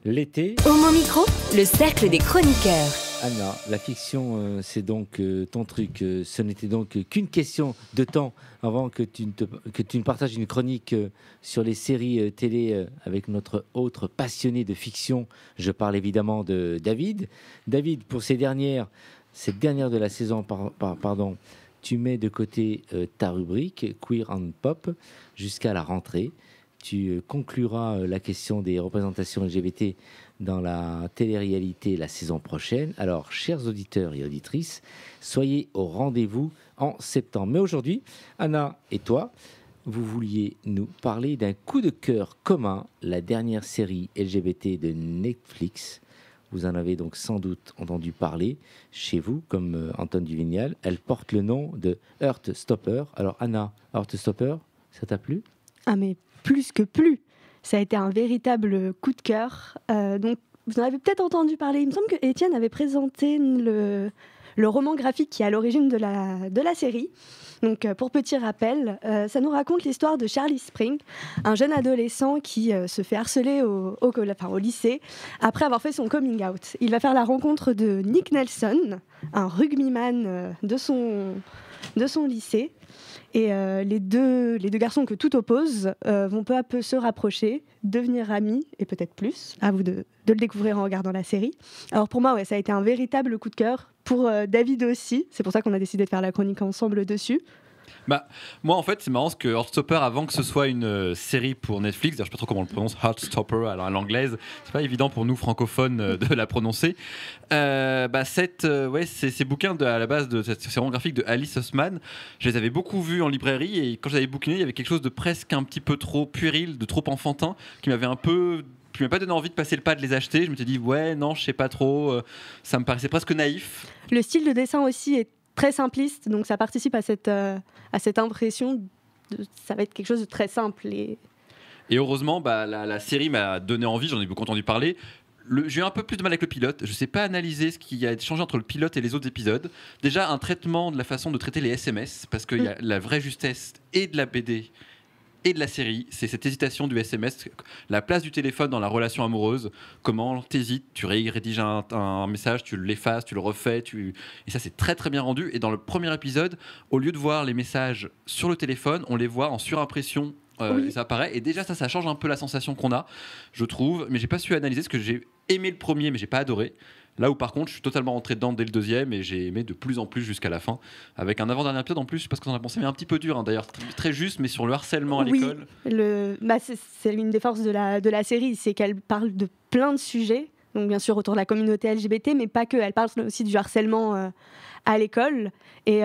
l'été. Homo Micro, le cercle des chroniqueurs. Anna, la fiction, c'est donc ton truc. Ce n'était donc qu'une question de temps avant que tu ne partages une chronique sur les séries télé avec notre autre passionné de fiction. Je parle évidemment de David. David, pour cette dernière de la saison, pardon, tu mets de côté ta rubrique Queer and Pop jusqu'à la rentrée. tu concluras la question des représentations LGBT dans la télé-réalité la saison prochaine. Alors, chers auditeurs et auditrices, soyez au rendez-vous en septembre. Mais aujourd'hui, Anna et toi, vous vouliez nous parler d'un coup de cœur commun, la dernière série LGBT de Netflix. Vous en avez donc sans doute entendu parler chez vous, comme Antoine Duvignal. Elle porte le nom de Heartstopper. Alors Anna, Heartstopper, ça t'a plu ? Ah mais plus que plus. Ça a été un véritable coup de cœur. Donc vous en avez peut-être entendu parler. Il me semble que Étienne avait présenté le roman graphique qui est à l'origine de la série. Donc, pour petit rappel, ça nous raconte l'histoire de Charlie Spring, un jeune adolescent qui se fait harceler au lycée après avoir fait son coming out. Il va faire la rencontre de Nick Nelson, un rugbyman de son lycée. Et les deux garçons que tout oppose vont peu à peu se rapprocher, devenir amis, et peut-être plus. À vous de le découvrir en regardant la série. Alors pour moi, ça a été un véritable coup de cœur. Pour David aussi. C'est pour ça qu'on a décidé de faire la chronique ensemble dessus. Moi en fait c'est marrant parce que Heartstopper, avant que ce soit une série pour Netflix, d'ailleurs je sais pas trop comment on le prononce, Heartstopper, alors à l'anglaise, c'est pas évident pour nous francophones de la prononcer. Ces bouquins à la base de cette série graphique de Alice Oseman, je les avais beaucoup vus en librairie et quand j'avais bouquiné, il y avait quelque chose de presque un petit peu trop puéril, de trop enfantin, qui m'avait qui m'a pas donné envie de passer le pas de les acheter. Je me suis dit non, je sais pas trop, ça me paraissait presque naïf. Le style de dessin aussi est très simpliste, donc ça participe à cette impression ça va être quelque chose de très simple. Et heureusement, la série m'a donné envie, j'en ai beaucoup entendu parler. J'ai eu un peu plus de mal avec le pilote. Je ne sais pas analyser ce qui a changé entre le pilote et les autres épisodes. Déjà, un traitement de la façon de traiter les SMS, parce qu'il y a la vraie justesse et de la BD et de la série, c'est cette hésitation du SMS, la place du téléphone dans la relation amoureuse, comment t'hésites, tu rédiges un message, tu l'effaces, tu le refais, et ça c'est très très bien rendu. Et dans le premier épisode, au lieu de voir les messages sur le téléphone, on les voit en surimpression. Et ça apparaît, et déjà ça change un peu la sensation qu'on a, je trouve, mais j'ai pas su analyser, parce que j'ai aimé le premier mais j'ai pas adoré. Là où par contre je suis totalement rentré dedans dès le deuxième et j'ai aimé de plus en plus jusqu'à la fin, avec un avant-dernier épisode en plus, je sais pas ce que t'en as pensé, mais un petit peu dur d'ailleurs, très juste, mais sur le harcèlement à l'école. C'est l'une des forces de la série, c'est qu'elle parle de plein de sujets, donc bien sûr autour de la communauté LGBT, mais pas que, elle parle aussi du harcèlement à l'école et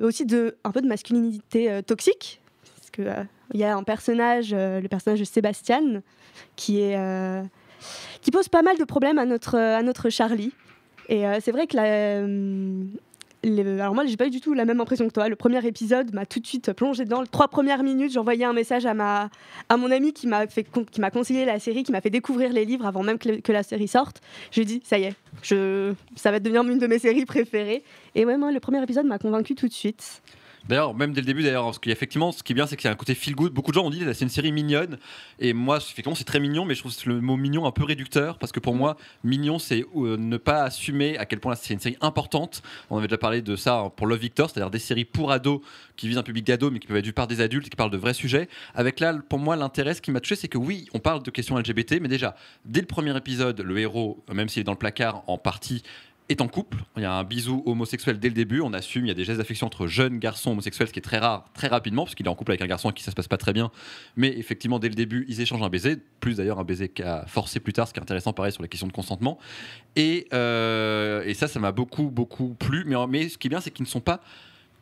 aussi un peu de masculinité toxique, parce que il y a un personnage, le personnage de Sébastien, qui pose pas mal de problèmes à notre Charlie. Et c'est vrai que alors moi, j'ai pas eu du tout la même impression que toi. Le premier épisode m'a tout de suite plongé dedans. Les 3 premières minutes, j'envoyais un message à mon ami qui m'a conseillé la série, qui m'a fait découvrir les livres avant même que la série sorte. Je lui ai dit, ça y est, ça va devenir une de mes séries préférées. Et ouais, moi, le premier épisode m'a convaincu tout de suite. D'ailleurs, même dès le début, parce qu'effectivement, ce qui est bien, c'est qu'il y a un côté feel good. Beaucoup de gens ont dit que c'est une série mignonne. Et moi, effectivement, c'est très mignon, mais je trouve le mot mignon un peu réducteur. Parce que pour moi, mignon, c'est ne pas assumer à quel point c'est une série importante. On avait déjà parlé de ça pour Love Victor, c'est-à-dire des séries pour ados qui visent un public d'ados, mais qui peuvent être vues par des adultes et qui parlent de vrais sujets. Avec là, pour moi, l'intérêt, ce qui m'a touché, c'est que oui, on parle de questions LGBT, mais déjà, dès le premier épisode, le héros, même s'il est dans le placard en partie, est en couple, il y a un bisou homosexuel dès le début, on assume, il y a des gestes d'affection entre jeunes garçons homosexuels, ce qui est très rare, très rapidement, parce qu'il est en couple avec un garçon avec qui ça se passe pas très bien, mais effectivement dès le début ils échangent un baiser, plus d'ailleurs un baiser qu'a forcé plus tard, ce qui est intéressant pareil sur la question de consentement, et ça m'a beaucoup plu, mais ce qui est bien c'est qu'ils ne sont pas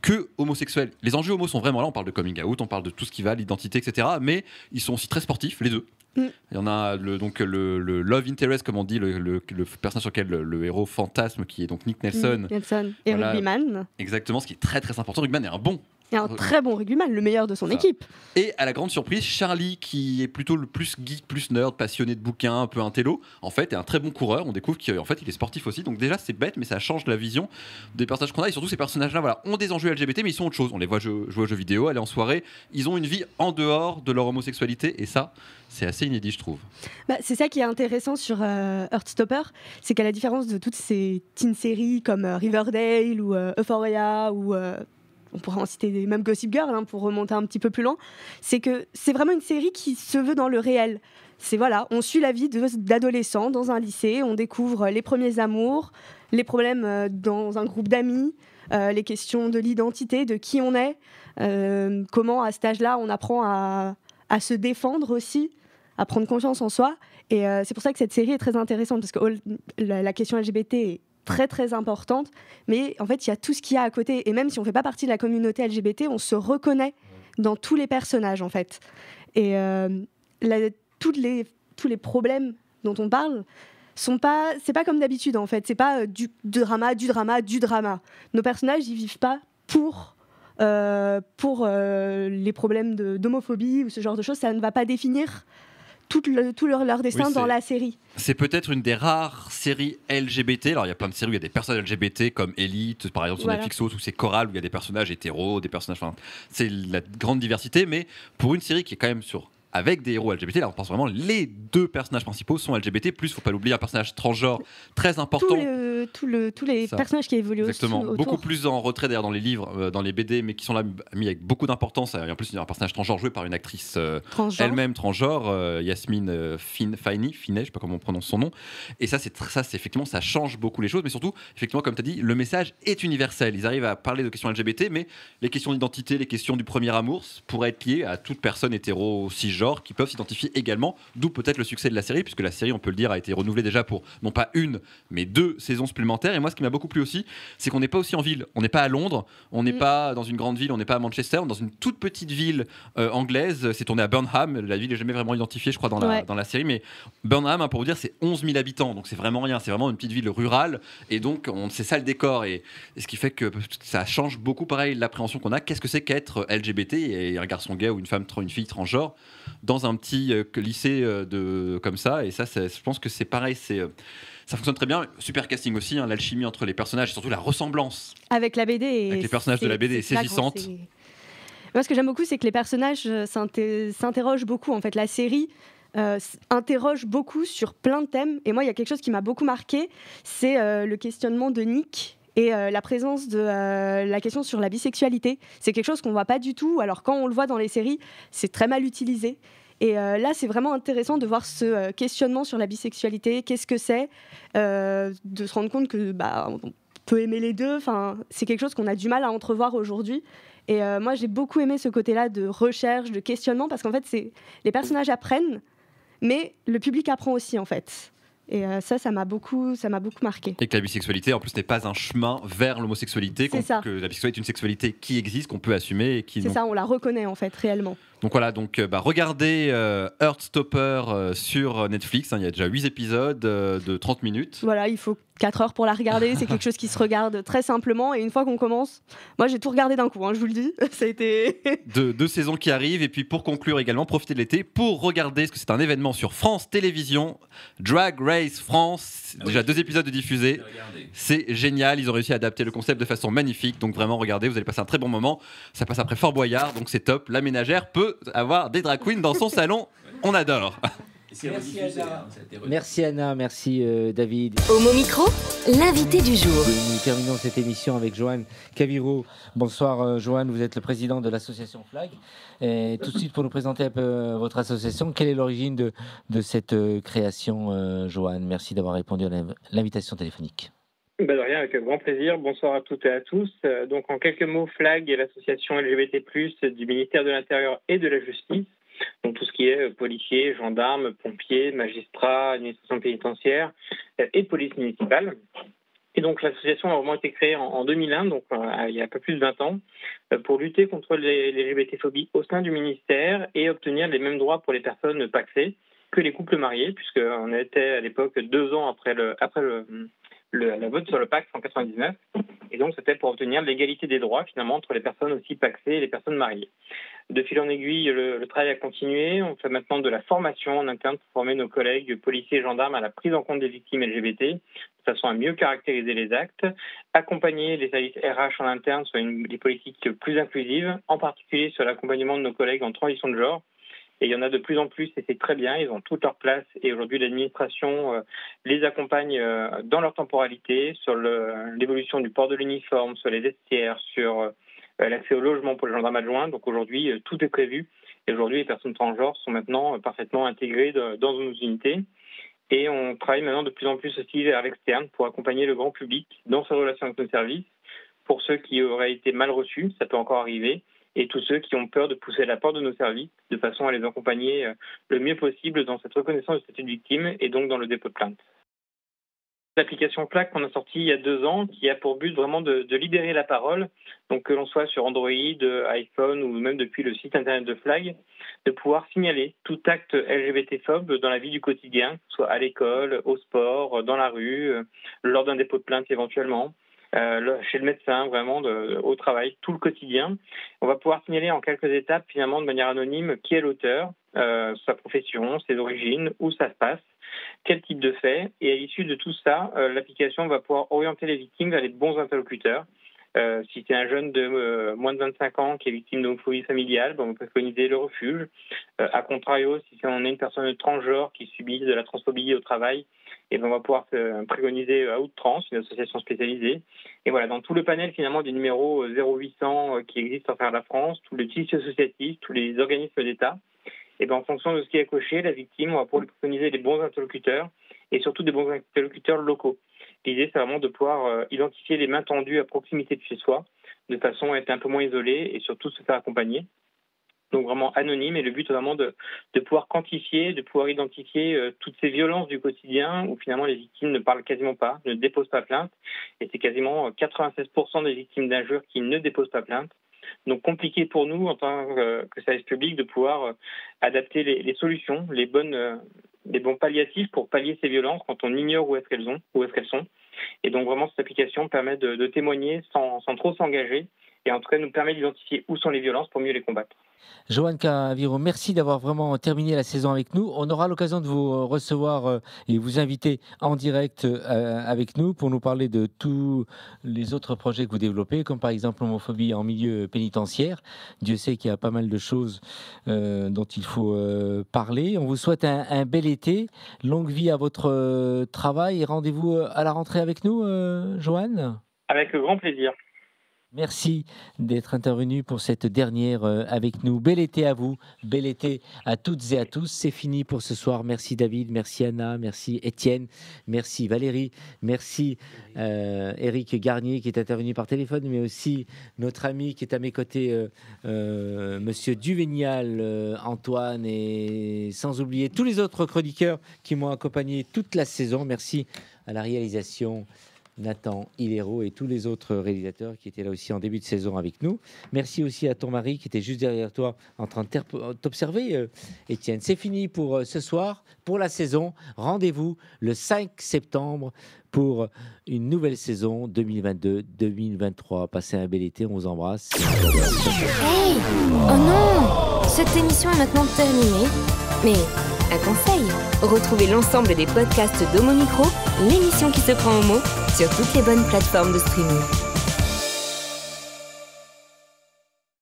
que homosexuels. Les enjeux homos sont vraiment là, on parle de coming out, on parle de tout ce qui va, l'identité, etc., mais ils sont aussi très sportifs, les deux. Il y en a le love interest, comme on dit, le personnage sur lequel le héros fantasme, qui est donc Nick Nelson. Et rugbyman. Exactement, ce qui est très très important. Rugbyman est un bon. Et un très bon rugbyman, le meilleur de son équipe. Et à la grande surprise, Charlie, qui est plutôt le plus geek, plus nerd, passionné de bouquins, un peu intello, en fait est un très bon coureur. On découvre qu'en fait il est sportif aussi. Donc déjà c'est bête, mais ça change la vision des personnages qu'on a. Et surtout ces personnages-là ont des enjeux LGBT, mais ils sont autre chose. On les voit jouer aux jeux vidéo, aller en soirée. Ils ont une vie en dehors de leur homosexualité. Et ça, c'est assez inédit, je trouve. C'est ça qui est intéressant sur Heartstopper, c'est qu'à la différence de toutes ces teen séries comme Riverdale ou Euphoria ou on pourrait en citer même Gossip Girl pour remonter un petit peu plus loin, c'est que c'est vraiment une série qui se veut dans le réel. On suit la vie d'adolescents dans un lycée, on découvre les premiers amours, les problèmes dans un groupe d'amis, les questions de l'identité, de qui on est, comment à cet âge-là on apprend à à se défendre aussi, à prendre confiance en soi. Et c'est pour ça que cette série est très intéressante, parce que la question LGBT est très très importante, mais en fait il y a tout ce qu'il y a à côté, et même si on ne fait pas partie de la communauté LGBT, on se reconnaît dans tous les personnages en fait. Et tous les problèmes dont on parle, c'est pas comme d'habitude en fait, c'est pas du drama. Nos personnages ils vivent pas pour les problèmes d'homophobie ou ce genre de choses, ça ne va pas définir tout leur destin dans la série. C'est peut-être une des rares séries LGBT. Alors, il y a plein de séries où il y a des personnages LGBT, comme Elite, par exemple, sur Netflix, où c'est Coral, où il y a des personnages hétéros, des personnages. Enfin, c'est la grande diversité, mais pour une série qui est quand même avec des héros LGBT, là on pense vraiment les deux personnages principaux sont LGBT+, faut pas l'oublier, un personnage transgenre très important. Tous les personnages qui évoluent Exactement, autour. beaucoup plus en retrait d'ailleurs dans les livres, dans les BD, mais qui sont là mis avec beaucoup d'importance. Et en plus, il y a un personnage transgenre joué par une actrice elle-même transgenre, Yasmine Finney, je sais pas comment on prononce son nom. Et ça, c'est effectivement, ça change beaucoup les choses, mais surtout, effectivement, comme tu as dit, le message est universel. Ils arrivent à parler de questions LGBT, mais les questions d'identité, les questions du premier amour pourraient être liées à toute personne hétéro cisgenre qui peuvent s'identifier également, d'où peut-être le succès de la série, puisque la série, on peut le dire, a été renouvelée déjà pour non pas une, mais 2 saisons supplémentaires. Et moi, ce qui m'a beaucoup plu aussi, c'est qu'on n'est pas aussi en ville. On n'est pas à Londres, on n'est pas dans une grande ville, on n'est pas à Manchester, on est dans une toute petite ville anglaise. C'est tourné à Burnham, la ville n'est jamais vraiment identifiée, je crois, dans la série, mais Burnham, pour vous dire, c'est 11 000 habitants, donc c'est vraiment rien, c'est vraiment une petite ville rurale, et donc c'est ça le décor, et ce qui fait que ça change beaucoup, pareil, l'appréhension qu'on a. Qu'est-ce que c'est qu'être LGBT et un garçon gay ou une fille transgenre dans un petit lycée comme ça, et ça, je pense que c'est pareil, ça fonctionne très bien. Super casting aussi, l'alchimie entre les personnages, et surtout la ressemblance avec la BD, avec les personnages de la BD est saisissante. Moi, ce que j'aime beaucoup, c'est que les personnages s'interrogent beaucoup. En fait, la série interroge beaucoup sur plein de thèmes, et moi, il y a quelque chose qui m'a beaucoup marqué, c'est le questionnement de Nick et la présence de la question sur la bisexualité. C'est quelque chose qu'on ne voit pas du tout, alors quand on le voit dans les séries, c'est très mal utilisé. Et là, c'est vraiment intéressant de voir ce questionnement sur la bisexualité. Qu'est-ce que c'est de se rendre compte que on peut aimer les deux. Enfin, c'est quelque chose qu'on a du mal à entrevoir aujourd'hui. Et moi, j'ai beaucoup aimé ce côté-là de recherche, de questionnement, parce qu'en fait, les personnages apprennent, mais le public apprend aussi, en fait. Et ça m'a beaucoup marqué. Et que la bisexualité, en plus, n'est pas un chemin vers l'homosexualité, que la bisexualité est une sexualité qui existe, qu'on peut assumer. Et qui c'est ça, on la reconnaît, en fait, réellement. Donc voilà, regardez Heartstopper sur Netflix, il y a déjà 8 épisodes de 30 minutes. Voilà, il faut 4 heures pour la regarder, c'est quelque chose qui se regarde très simplement, et une fois qu'on commence, moi j'ai tout regardé d'un coup, je vous le dis, ça a été... deux saisons qui arrivent, et puis pour conclure également, profitez de l'été pour regarder, parce que c'est un événement sur France Télévisions, Drag Race France, déjà 2 épisodes de diffusés, c'est génial, ils ont réussi à adapter le concept de façon magnifique, donc vraiment regardez, vous allez passer un très bon moment, ça passe après Fort Boyard, donc c'est top, la ménagère peut avoir des drag queens dans son salon, on adore. Merci Anna, merci David. Homo Micro, l'invité du jour. Nous terminons cette émission avec Johan Caviro. Bonsoir Johan, vous êtes le président de l'association Flag. Et tout de suite pour nous présenter un peu votre association, quelle est l'origine de cette création Johan? Merci d'avoir répondu à l'invitation téléphonique. De rien, avec grand plaisir. Bonsoir à toutes et à tous. Donc, en quelques mots, Flag est l'association LGBT+, du ministère de l'Intérieur et de la Justice. Donc, tout ce qui est policiers, gendarmes, pompiers, magistrats, administration pénitentiaire et police municipale. Et donc, l'association a vraiment été créée en 2001, donc il y a un peu plus de 20 ans, pour lutter contre les LGBT-phobies au sein du ministère et obtenir les mêmes droits pour les personnes pacsées que les couples mariés, puisqu'on était à l'époque 2 ans après la vote sur le Pacs en 99, et donc c'était pour obtenir l'égalité des droits finalement entre les personnes aussi pacsées et les personnes mariées. De fil en aiguille, le travail a continué. On fait maintenant de la formation en interne pour former nos collègues policiers et gendarmes à la prise en compte des victimes LGBT, de façon à mieux caractériser les actes, accompagner les services RH en interne sur des politiques plus inclusives, en particulier sur l'accompagnement de nos collègues en transition de genre. Et il y en a de plus en plus, et c'est très bien, ils ont toute leur place, et aujourd'hui l'administration les accompagne dans leur temporalité, sur l'évolution du port de l'uniforme, sur les vestiaires, sur l'accès au logement pour les gendarmes adjoints. Donc aujourd'hui, tout est prévu, et aujourd'hui les personnes transgenres sont maintenant parfaitement intégrées dans nos unités. Et on travaille maintenant de plus en plus aussi vers l'externe pour accompagner le grand public dans ses relations avec nos services. Pour ceux qui auraient été mal reçus, ça peut encore arriver, et tous ceux qui ont peur de pousser la porte de nos services, de façon à les accompagner le mieux possible dans cette reconnaissance du statut de victime et donc dans le dépôt de plainte. L'application Flag qu'on a sortie il y a 2 ans, qui a pour but vraiment de libérer la parole, donc que l'on soit sur Android, iPhone ou même depuis le site internet de Flag, de pouvoir signaler tout acte LGBT-phobe dans la vie du quotidien, que ce soit à l'école, au sport, dans la rue, lors d'un dépôt de plainte éventuellement, chez le médecin, vraiment au travail, tout le quotidien. On va pouvoir signaler en quelques étapes, finalement, de manière anonyme, qui est l'auteur, sa profession, ses origines, où ça se passe, quel type de fait. Et à l'issue de tout ça, l'application va pouvoir orienter les victimes vers les bons interlocuteurs. Si c'est un jeune de moins de 25 ans qui est victime d'homophobie familiale, on peut préconiser le refuge. A contrario, si on est une personne transgenre qui subit de la transphobie au travail, et on va pouvoir préconiser Outtrans, une association spécialisée. Et voilà, dans tout le panel finalement des numéros 0800 qui existent à travers la France, tous les tissus associatifs, tous les organismes d'État, et en fonction de ce qui est coché, la victime, on va pouvoir lui préconiser les bons interlocuteurs et surtout des bons interlocuteurs locaux. L'idée, c'est vraiment de pouvoir identifier les mains tendues à proximité de chez soi, de façon à être un peu moins isolé et surtout se faire accompagner. Donc vraiment anonyme, et le but est vraiment de pouvoir quantifier, de pouvoir identifier toutes ces violences du quotidien où finalement les victimes ne parlent quasiment pas, ne déposent pas plainte, et c'est quasiment 96% des victimes d'injures qui ne déposent pas plainte. Donc compliqué pour nous en tant que service public de pouvoir adapter les solutions, les bons palliatifs pour pallier ces violences quand on ignore où est-ce qu'elles sont. Et donc vraiment cette application permet de témoigner sans trop s'engager, et en tout cas nous permet d'identifier où sont les violences pour mieux les combattre. Joanne Caviro, merci d'avoir vraiment terminé la saison avec nous. On aura l'occasion de vous recevoir et vous inviter en direct avec nous pour nous parler de tous les autres projets que vous développez, comme par exemple l'homophobie en milieu pénitentiaire. Dieu sait qu'il y a pas mal de choses dont il faut parler. On vous souhaite un bel été, longue vie à votre travail, et rendez-vous à la rentrée avec nous, Joanne. Avec grand plaisir. Merci d'être intervenu pour cette dernière avec nous. Bel été à vous, bel été à toutes et à tous. C'est fini pour ce soir. Merci David, merci Anna, merci Étienne, merci Valérie, merci Éric Garnier qui est intervenu par téléphone, mais aussi notre ami qui est à mes côtés, Monsieur Duvenial, Antoine, et sans oublier tous les autres chroniqueurs qui m'ont accompagné toute la saison. Merci à la réalisation, Nathan Hilero et tous les autres réalisateurs qui étaient là aussi en début de saison avec nous. Merci aussi à ton mari qui était juste derrière toi en train de t'observer, Étienne. C'est fini pour ce soir, pour la saison. Rendez-vous le 5 septembre pour une nouvelle saison 2022-2023. Passez un bel été, on vous embrasse. Hey! Oh non! Cette émission est maintenant terminée. Mais un conseil, retrouvez l'ensemble des podcasts d'Homo Micro, l'émission qui se prend au mot, sur toutes les bonnes plateformes de streaming.